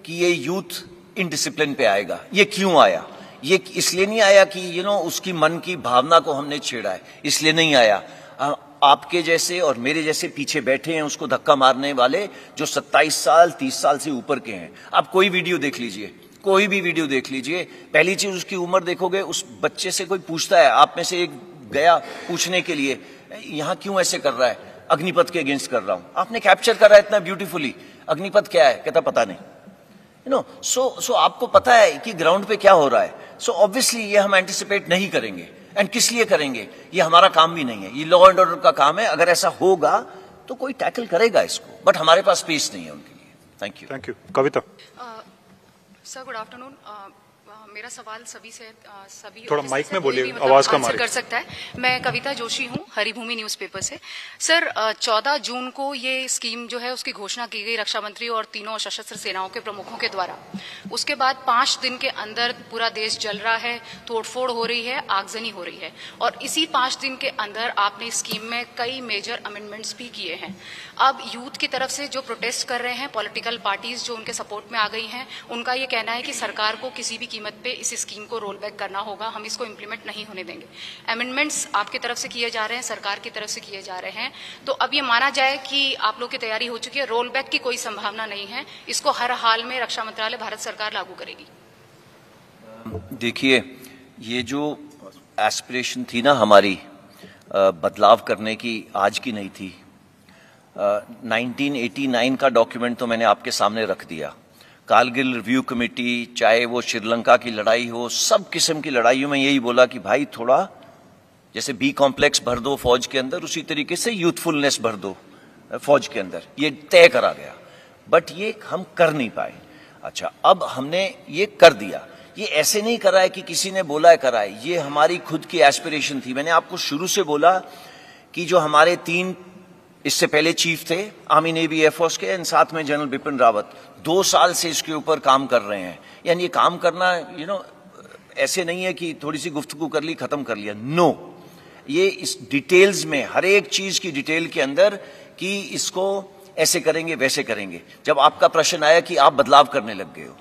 कि ये यूथ इनडिसिप्लिन पे आएगा। ये क्यों आया? ये इसलिए नहीं आया कि उसकी मन की भावना को हमने छेड़ा है, इसलिए नहीं आया। आपके जैसे और मेरे जैसे पीछे बैठे हैं उसको धक्का मारने वाले, जो 27 साल 30 साल से ऊपर के हैं। आप कोई वीडियो देख लीजिए, कोई भी वीडियो देख लीजिए, पहली चीज उसकी उम्र देखोगे। उस बच्चे से कोई पूछता है, आप में से एक गया पूछने के लिए, यहां क्यों ऐसे कर रहा है? अग्निपथ के अगेंस्ट कर रहा हूं। आपने कैप्चर करा इतना ब्यूटीफुली, अग्निपथ क्या है? कहता पता नहीं। सो आपको पता है कि ग्राउंड पे क्या हो रहा है। सो ऑब्वियसली ये हम एंटिसिपेट नहीं करेंगे। एंड किस लिए करेंगे? ये हमारा काम भी नहीं है, ये लॉ एंड ऑर्डर का काम है। अगर ऐसा होगा तो कोई टैकल करेगा इसको, बट हमारे पास स्पेस नहीं है उनके लिए। Thank you. Thank you. Kavita. Sir, good afternoon. मेरा सवाल सभी थोड़ा माइक में बोलिए, आवाज कम आ रही है। कर सकता है। मैं कविता जोशी हूँ, हरिभूमि न्यूज़पेपर से। सर, 14 जून को ये स्कीम जो है उसकी घोषणा की गई रक्षा मंत्री और तीनों सशस्त्र सेनाओं के प्रमुखों के द्वारा। उसके बाद 5 दिन के अंदर पूरा देश जल रहा है, तोड़फोड़ हो रही है, आगजनी हो रही है, और इसी 5 दिन के अंदर आपने स्कीम में कई मेजर अमेंडमेंट्स भी किए हैं। अब यूथ की तरफ से जो प्रोटेस्ट कर रहे हैं, पॉलिटिकल पार्टीज जो उनके सपोर्ट में आ गई हैं, उनका ये कहना है कि सरकार को किसी भी कीमत पे इस स्कीम को रोल बैक करना होगा, हम इसको इम्प्लीमेंट नहीं होने देंगे। अमेंडमेंट्स आपकी तरफ से किए जा रहे हैं, सरकार की तरफ से किए जा रहे हैं, तो अब ये माना जाए कि आप लोग की तैयारी हो चुकी है, रोल बैक की कोई संभावना नहीं है, इसको हर हाल में रक्षा मंत्रालय, भारत सरकार लागू करेगी। देखिए, ये जो एस्पिरेशन थी ना हमारी बदलाव करने की, आज की नहीं थी। 1989 का डॉक्यूमेंट तो मैंने आपके सामने रख दिया। कारगिल रिव्यू कमेटी, चाहे वो श्रीलंका की लड़ाई हो, सब किस्म की लड़ाइयों में यही बोला कि भाई थोड़ा जैसे बी कॉम्प्लेक्स भर दो फौज के अंदर, उसी तरीके से यूथफुलनेस भर दो फौज के अंदर। ये तय करा गया, बट ये हम कर नहीं पाए। अच्छा, अब हमने ये कर दिया। ये ऐसे नहीं करा है कि किसी ने बोला है करा है, ये हमारी खुद की एस्पिरेशन थी। मैंने आपको शुरू से बोला कि जो हमारे 3 इससे पहले चीफ थे आर्मी नेवी एयरफोर्स के, एंड साथ में जनरल बिपिन रावत, 2 साल से इसके ऊपर काम कर रहे हैं। यानी ये काम करना ऐसे नहीं है कि थोड़ी सी गुफ्तगू कर ली खत्म कर लिया। नो, ये इस डिटेल्स में, हर एक चीज की डिटेल के अंदर कि इसको ऐसे करेंगे वैसे करेंगे। जब आपका प्रश्न आया कि आप बदलाव करने लग गए हो,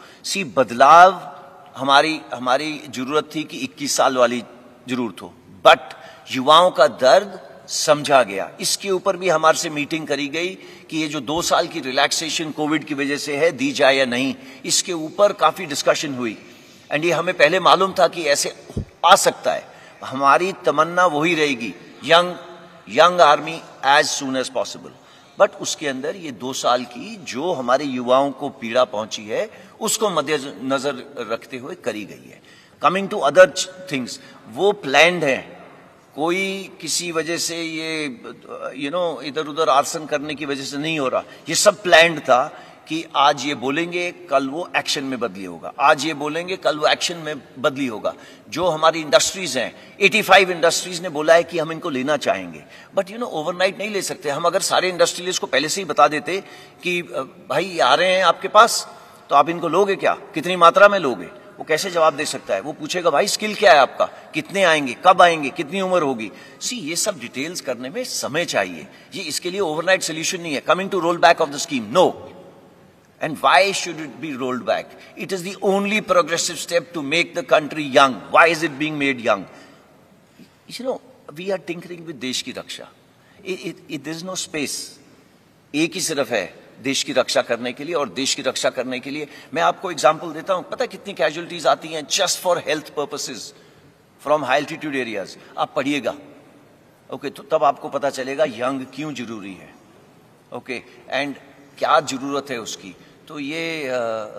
बदलाव हमारी जरूरत थी कि 21 साल वाली जरूरत हो, बट युवाओं का दर्द समझा गया। इसके ऊपर भी हमारे से मीटिंग करी गई कि ये जो 2 साल की रिलैक्सेशन कोविड की वजह से है, दी जाए या नहीं। इसके ऊपर काफी डिस्कशन हुई, एंड ये हमें पहले मालूम था कि ऐसे आ सकता है। हमारी तमन्ना वही रहेगी, young army as soon as possible. But उसके अंदर ये 2 साल की जो हमारे युवाओं को पीड़ा पहुंची है, उसको मद्देनजर रखते हुए करी गई है। कमिंग टू अदर थिंग्स, वो प्लान्ड है। कोई किसी वजह से ये इधर उधर आर्सन करने की वजह से नहीं हो रहा। ये सब प्लान्ड था कि आज ये बोलेंगे, कल वो एक्शन में बदली होगा, आज ये बोलेंगे, कल वो एक्शन में बदली होगा। जो हमारी इंडस्ट्रीज हैं, 85 इंडस्ट्रीज ने बोला है कि हम इनको लेना चाहेंगे, बट ओवरनाइट नहीं ले सकते। हम अगर सारे इंडस्ट्रियलिस्ट को पहले से ही बता देते कि भाई आ रहे हैं आपके पास, तो आप इनको लोगे क्या, कितनी मात्रा में लोगे, वो कैसे जवाब दे सकता है? वो पूछेगा भाई स्किल क्या है आपका, कितने आएंगे, कब आएंगे, कितनी उम्र होगी। ये सब डिटेल्स करने में समय चाहिए। ये इसके लिए ओवरनाइट सोल्यूशन नहीं है। Coming to roll back of the scheme, no. And why should it be rolled back? It is the only progressive step to make the country young. Why is it being made young? We are tinkering with देश की रक्षा. There is no space. एक ही सिर्फ है देश की रक्षा करने के लिए, और देश की रक्षा करने के लिए मैं आपको एग्जांपल देता हूं। पता है कितनी कैजुअलिटीज आती हैं just for health purposes from high altitude areas? आप पढ़िएगा, ओके, तो तब आपको पता चलेगा यंग क्यों जरूरी है, ओके, एंड क्या जरूरत है उसकी। तो ये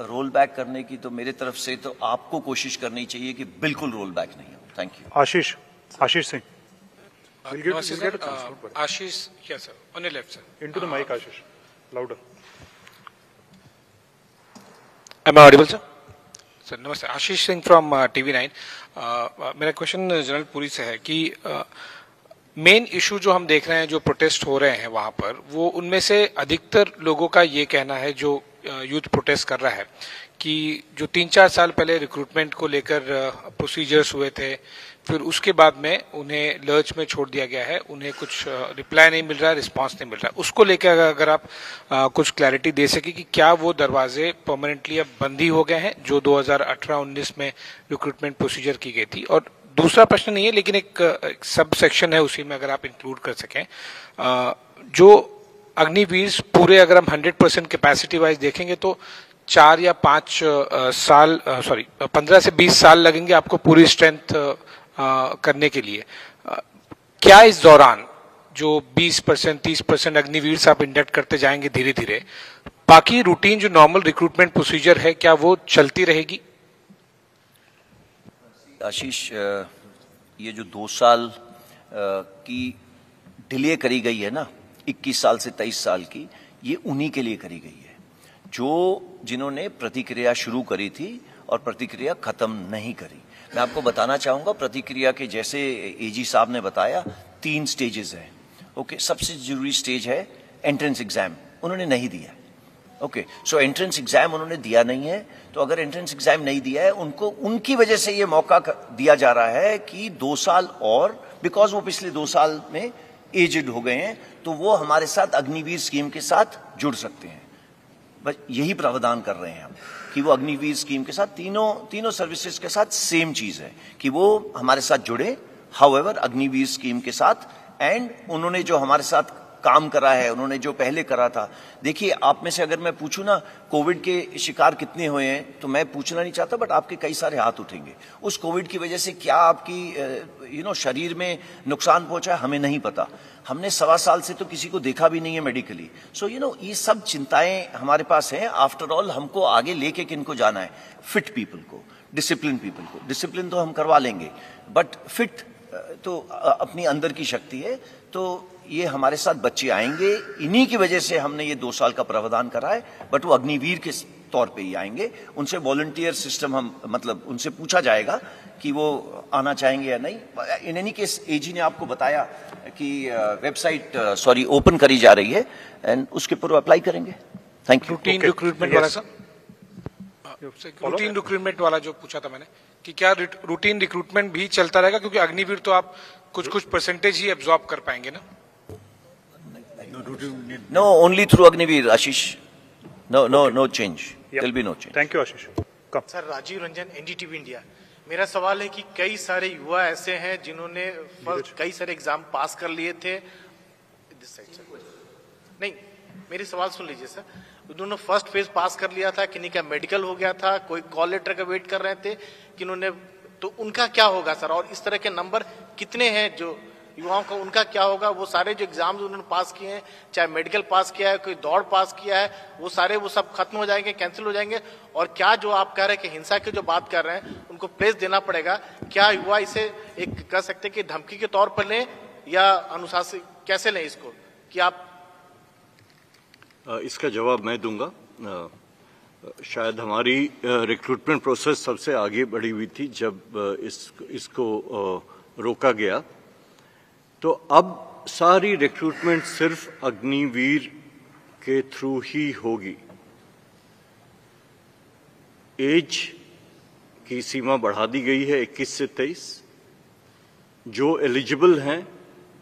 रोल बैक करने की तो मेरे तरफ से तो आपको कोशिश करनी चाहिए कि बिल्कुल रोल बैक नहीं हो। Thank you. Ashish Singh, Ashish, yes sir, on your left sir. Into the mic, Ashish, louder. Am I audible sir? Sir, नमस्ते, आशीष सिंह from TV9. मेरा क्वेश्चन जनरल पुरी से है कि मेन इशू जो हम देख रहे हैं, जो प्रोटेस्ट हो रहे हैं वहां पर, वो उनमें से अधिकतर लोगों का ये कहना है, जो यूथ प्रोटेस्ट कर रहा है, कि जो 3-4 साल पहले रिक्रूटमेंट को लेकर प्रोसीजर्स हुए थे, फिर उसके बाद में उन्हें लर्च में छोड़ दिया गया है, उन्हें कुछ रिप्लाई नहीं मिल रहा है, रिस्पांस नहीं मिल रहा है। उसको लेकर अगर आप कुछ क्लैरिटी दे सके कि क्या वो दरवाजे परमानेंटली अब बंद ही हो गए हैं जो 2018-19 में रिक्रूटमेंट प्रोसीजर की गई थी? और दूसरा प्रश्न नहीं है, लेकिन एक सब सेक्शन है उसी में, अगर आप इंक्लूड कर सकें, जो अग्निवीर पूरे अगर हम 100% कैपेसिटी वाइज देखेंगे तो 4 या 5 साल 15 से 20 साल लगेंगे आपको पूरी स्ट्रेंथ करने के लिए। क्या इस दौरान जो 20% 30% अग्निवीर आप इंडक्ट करते जाएंगे धीरे धीरे, बाकी रूटीन जो नॉर्मल रिक्रूटमेंट प्रोसीजर है, क्या वो चलती रहेगी? आशीष, ये जो 2 साल की डिले करी गई है ना, 21 साल से 23 साल की, ये उन्हीं के लिए करी गई है जिन्होंने प्रतिक्रिया शुरू करी थी और प्रतिक्रिया खत्म नहीं करी। मैं आपको बताना चाहूंगा, प्रतिक्रिया के जैसे एजी साहब ने बताया, 3 स्टेजेस हैं, ओके। सबसे जरूरी स्टेज है एंट्रेंस एग्जाम, उन्होंने नहीं दिया, ओके। सो एंट्रेंस एग्जाम उन्होंने दिया नहीं है, तो अगर एंट्रेंस एग्जाम नहीं दिया है, उनको उनकी वजह से ये मौका दिया जा रहा है कि 2 साल और, बिकॉज वो पिछले 2 साल में एजेड हो गए हैं, तो वो हमारे साथ अग्निवीर स्कीम के साथ जुड़ सकते हैं। बस यही प्रावधान कर रहे हैं हम कि वो अग्निवीर स्कीम के साथ तीनों सर्विसेज के साथ सेम चीज है कि वो हमारे साथ जुड़े, हाउएवर अग्निवीर स्कीम के साथ, एंड उन्होंने जो हमारे साथ काम करा है, उन्होंने जो पहले करा था। देखिए, आप में से अगर मैं पूछूं ना कोविड के शिकार कितने हुए हैं, तो मैं पूछना नहीं चाहता, बट आपके कई सारे हाथ उठेंगे। उस कोविड की वजह से क्या आपकी शरीर में नुकसान पहुंचा है, हमें नहीं पता। हमने 1.25 साल से तो किसी को देखा भी नहीं है मेडिकली। सो ये सब चिंताएं हमारे पास हैं। आफ्टर ऑल हमको आगे लेके किनको जाना है? फिट पीपल को, डिसिप्लिन पीपल को। डिसिप्लिन तो हम करवा लेंगे, बट फिट तो अपनी अंदर की शक्ति है। तो ये हमारे साथ बच्चे आएंगे, इन्हीं की वजह से हमने ये 2 साल का प्रावधान करा है, बट वो अग्निवीर के तौर पे ही आएंगे। उनसे वॉलंटियर सिस्टम मतलब उनसे पूछा जाएगा कि वो आना चाहेंगे या नहीं। इन एनी केस एजी ने आपको बताया कि वेबसाइट ओपन करी जा रही है, एंड उसके ऊपर अप्लाई करेंगे। Thank you. रूटीन रिक्रूटमेंट वाला सर, रूटीन रिक्रूटमेंट वाला जो पूछा था मैंने कि क्या रूटीन रिक्रूटमेंट भी चलता रहेगा, क्योंकि अग्निवीर तो आप कुछ परसेंटेज ही एब्जॉर्ब कर पाएंगे ना? No, only through Agniveer Ashish. No change, there will be no change. Thank you Ashish. Sir, Rajiv Ranjan, NDTV India. मेरा सवाल है कि कई सारे युवा ऐसे हैं जिन्होंने कई सारे एग्जाम पास कर लिए थे। नहीं, मेरी सवाल सुन लीजिए सर। उन्होंने फर्स्ट फेज पास कर लिया था, किन्हीं का मेडिकल हो गया था, कोई कॉल लेटर का वेट कर रहे थे, किन्होंने, तो उनका क्या होगा सर? और इस तरह के नंबर कितने हैं जो युवाओं का, उनका क्या होगा? वो सारे जो एग्जाम्स उन्होंने पास किए हैं, चाहे मेडिकल पास किया है, कोई दौड़ पास किया है, वो सब खत्म हो जाएंगे, कैंसिल हो जाएंगे? और क्या जो आप कह रहे हैं कि हिंसा की जो बात कर रहे हैं उनको प्लेस देना पड़ेगा, क्या युवा इसे एक कह सकते कि धमकी के तौर पर लें या अनुशासित कैसे लें इसको, कि आप? इसका जवाब मैं दूंगा। शायद हमारी रिक्रूटमेंट प्रोसेस सबसे आगे बढ़ी हुई थी जब इसको रोका गया। तो अब सारी रिक्रूटमेंट सिर्फ अग्निवीर के थ्रू ही होगी। एज की सीमा बढ़ा दी गई है 21 से 23। जो एलिजिबल हैं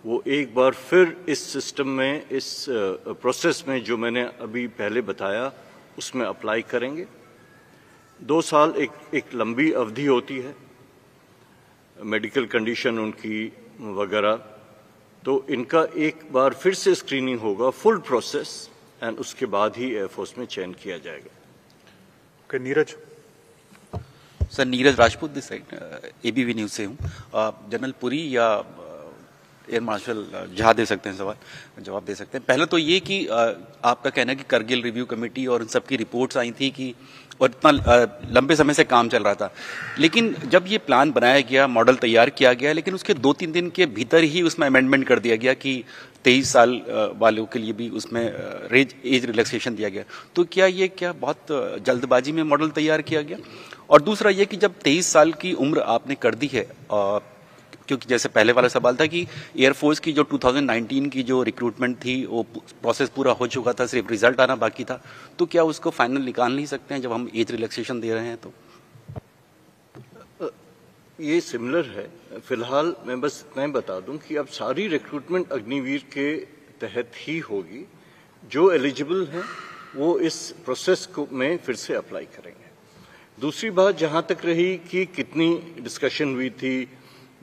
वो एक बार फिर इस सिस्टम में, इस प्रोसेस में जो मैंने अभी पहले बताया उसमें अप्लाई करेंगे। 2 साल एक लंबी अवधि होती है, मेडिकल कंडीशन उनकी वगैरह, तो इनका एक बार फिर से स्क्रीनिंग होगा, फुल प्रोसेस, एंड उसके बाद ही एयरफोर्स में चयन किया जाएगा। Okay, Neeraj sir. Neeraj Rajput this side, ABP news से हूँ। जनरल पुरी या एयर मार्शल जहाँ दे सकते हैं सवाल जवाब दे सकते हैं। पहले तो ये कि आपका कहना है कि करगिल रिव्यू कमेटी और उन सबकी रिपोर्ट्स आई थी कि, और इतना लंबे समय से काम चल रहा था, लेकिन जब ये प्लान बनाया गया, मॉडल तैयार किया गया, लेकिन उसके 2-3 दिन के भीतर ही उसमें अमेंडमेंट कर दिया गया कि 23 साल वालों के लिए भी उसमें एज रिलैक्सेशन दिया गया। तो क्या बहुत जल्दबाजी में मॉडल तैयार किया गया? और दूसरा ये कि जब 23 साल की उम्र आपने कर दी है, क्योंकि जैसे पहले वाला सवाल था कि एयरफोर्स की जो 2019 की जो रिक्रूटमेंट थी वो प्रोसेस पूरा हो चुका था, सिर्फ रिजल्ट आना बाकी था, तो क्या उसको फाइनल निकाल नहीं सकते हैं जब हम एज रिलैक्सेशन दे रहे हैं? तो ये सिमिलर है। फिलहाल मैं बस इतना ही बता दूं कि अब सारी रिक्रूटमेंट अग्निवीर के तहत ही होगी। जो एलिजिबल हैं वो इस प्रोसेस को में फिर से अप्लाई करेंगे। दूसरी बात जहां तक रही कि कितनी डिस्कशन हुई थी,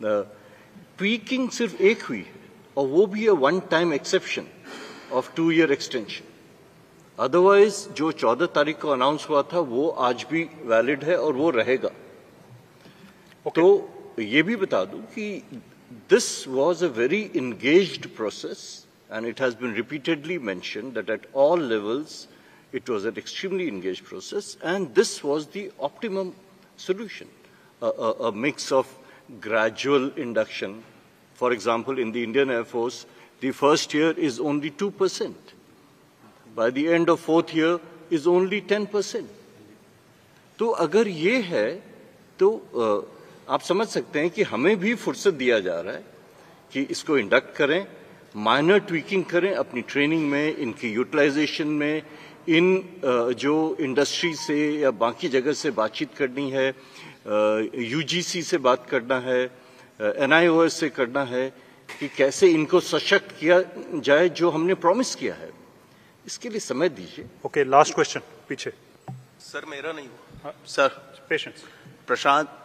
ट्वीकिंग सिर्फ एक हुई है, और वो भी है 1 time exception of 2 year extension. Otherwise जो 14 तारीख को अनाउंस हुआ था वो आज भी वैलिड है और वो रहेगा। तो ये भी बता दूं कि this was a very engaged process and it has been repeatedly mentioned that at all levels it was an extremely engaged process, and this was the optimum solution, a mix of gradual induction. For example, in the Indian Air Force, the first year is only 2%. By the end of 4th year is only 10%. तो अगर ये है तो आप समझ सकते हैं कि हमें भी फुर्सत दिया जा रहा है कि इसको इंडक्ट करें, माइनर ट्वीकिंग करें अपनी ट्रेनिंग में, इनकी यूटिलाइजेशन में, इन जो इंडस्ट्री से या बाकी जगह से बातचीत करनी है, यूजीसी से बात करना है, एनआईओएस से करना है, कि कैसे इनको सशक्त किया जाए जो हमने प्रॉमिस किया है। इसके लिए समय दीजिए। ओके, लास्ट क्वेश्चन पीछे। सर मेरा नहीं हुआ sir. Patience. Prashant,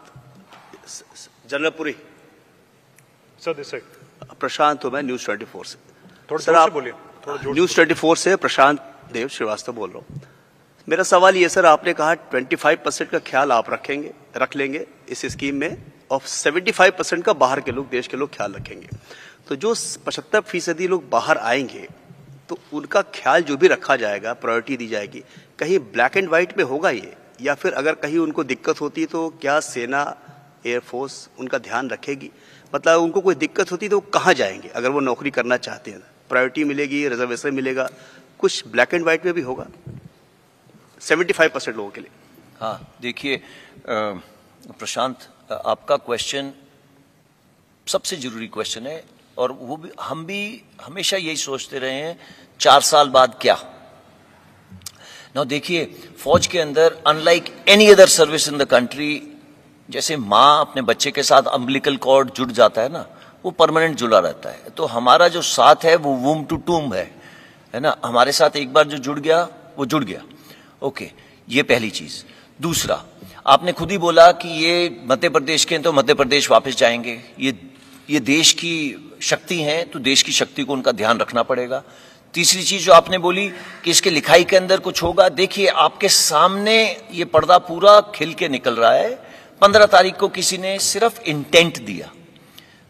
general Puri sir this side. Prashant हूं मैं, न्यूज 24 से। सर आप न्यूज 24 से प्रशांत देव श्रीवास्तव बोल रहा हूँ। मेरा सवाल ये सर, आपने कहा 25% का ख्याल आप रख लेंगे इस स्कीम में और 75% का बाहर के लोग, देश के लोग ख्याल रखेंगे। तो जो 75% लोग बाहर आएंगे तो उनका ख्याल जो भी रखा जाएगा, प्रायोरिटी दी जाएगी, कहीं ब्लैक एंड व्हाइट में होगा ये, या फिर अगर कहीं उनको दिक्कत होती है तो क्या सेना, एयरफोर्स उनका ध्यान रखेगी? मतलब उनको कोई दिक्कत होती है तो कहाँ जाएंगे अगर वो नौकरी करना चाहते हैं? प्रायोरिटी मिलेगी, रिजर्वेशन मिलेगा, कुछ ब्लैक एंड व्हाइट में भी होगा 75% लोगों के लिए? हाँ, देखिए प्रशांत, आपका क्वेश्चन सबसे जरूरी क्वेश्चन है और वो भी हम भी हमेशा यही सोचते रहे हैं 4 साल बाद क्या। ना देखिए, फौज के अंदर unlike any other service in the country, जैसे माँ अपने बच्चे के साथ अम्बिलिकल कॉर्ड जुड़ जाता है ना, वो परमानेंट जुड़ा रहता है। तो हमारा जो साथ है वो वूम टू टूम है ना, हमारे साथ एक बार जो जुड़ गया वो जुड़ गया। ओके, ये पहली चीज। दूसरा, आपने खुद ही बोला कि ये मध्य प्रदेश के हैं तो मध्य प्रदेश वापस जाएंगे। ये देश की शक्ति है तो देश की शक्ति को उनका ध्यान रखना पड़ेगा। तीसरी चीज जो आपने बोली कि इसके लिखाई के अंदर कुछ होगा, देखिए आपके सामने ये पर्दा पूरा खिल के निकल रहा है। 15 तारीख को किसी ने सिर्फ इंटेंट दिया,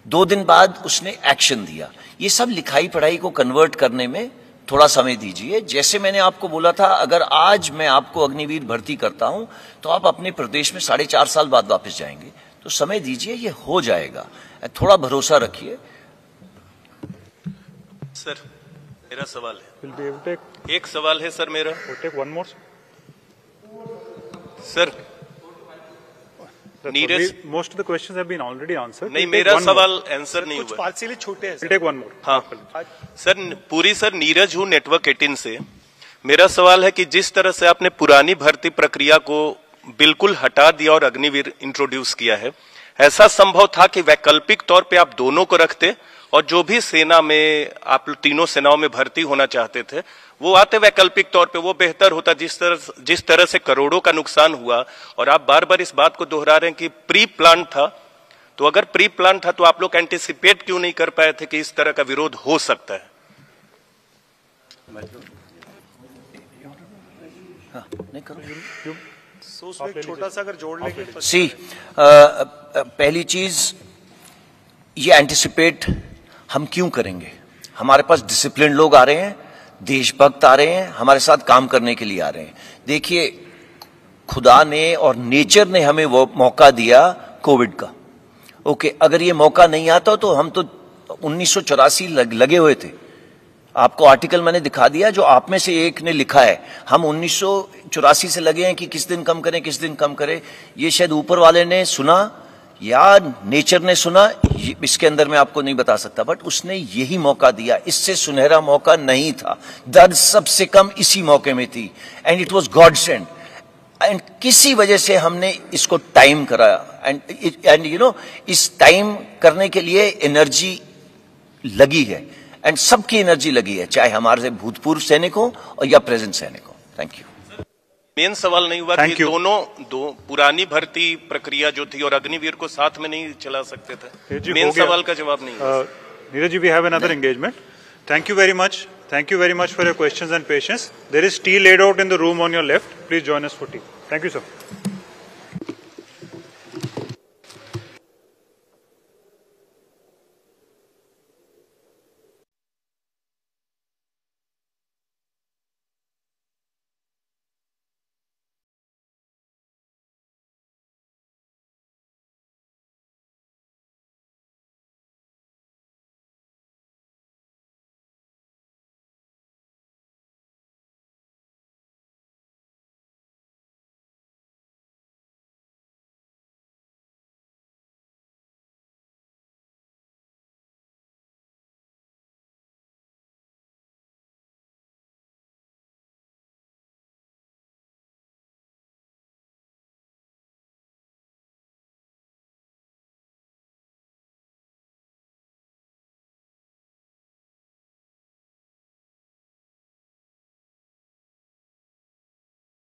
2 दिन बाद उसने एक्शन दिया। ये सब लिखाई पढ़ाई को कन्वर्ट करने में थोड़ा समय दीजिए। जैसे मैंने आपको बोला था, अगर आज मैं आपको अग्निवीर भर्ती करता हूं तो आप अपने प्रदेश में 4.5 साल बाद वापस जाएंगे। तो समय दीजिए, ये हो जाएगा, थोड़ा भरोसा रखिए। सर मेरा सवाल है, एक सवाल है सर मेरा। Sir Neeraj, most of the questions have been already answered. नहीं, मेरा सवाल आंसर नहीं हुआ। पार्शियली छोटे हैं। We'll take one more. हाँ सर, नीरज हूँ नेटवर्क 18 से। मेरा सवाल है कि जिस तरह से आपने पुरानी भर्ती प्रक्रिया को बिल्कुल हटा दिया और अग्निवीर इंट्रोड्यूस किया है, ऐसा संभव था कि वैकल्पिक तौर पे आप दोनों को रखते और जो भी सेना में आप तीनों सेनाओं में भर्ती होना चाहते थे वो आते वैकल्पिक तौर पे, वो बेहतर होता। जिस तरह से करोड़ों का नुकसान हुआ और आप बार बार इस बात को दोहरा रहे हैं कि प्री प्लान था, तो अगर प्री प्लान था तो आप लोग एंटिसिपेट क्यों नहीं कर पाए थे कि इस तरह का विरोध हो सकता है? छोटा सा अगर जोड़ लेंगे तो पहली चीज, ये एंटिसिपेट हम क्यों करेंगे? हमारे पास डिसिप्लिन लोग आ रहे हैं, देशभक्त आ रहे हैं, हमारे साथ काम करने के लिए आ रहे हैं। देखिए, खुदा ने और नेचर ने हमें वो मौका दिया कोविड का। ओके, अगर ये मौका नहीं आता तो हम तो 1984 लगे हुए थे। आपको आर्टिकल मैंने दिखा दिया जो आप में से एक ने लिखा है, हम 1984 से लगे हैं कि किस दिन कम करें, किस दिन कम करें। ये शायद ऊपर वाले ने सुना या नेचर ने सुना, इसके अंदर मैं आपको नहीं बता सकता, बट उसने यही मौका दिया। इससे सुनहरा मौका नहीं था, दर्द सबसे कम इसी मौके में थी, and it was God send. And किसी वजह से हमने इसको टाइम कराया, एंड यू नो, इस टाइम करने के लिए एनर्जी लगी है, एंड सबकी एनर्जी लगी है, चाहे हमारे भूतपूर्व सैनिक हो और या प्रेजेंट सैनिक हो। Thank you. मेन सवाल नहीं हुआ कि दो पुरानी भर्ती प्रक्रिया जो थी और अग्निवीर को साथ में नहीं चला सकते थे? मेन सवाल का जवाब नहीं हुआ। Neeraj ji, we have another engagement. Thank you very much. Thank you very much for your questions and patience. There is tea laid out in the room on your left. Please join us for tea. Thank you, sir.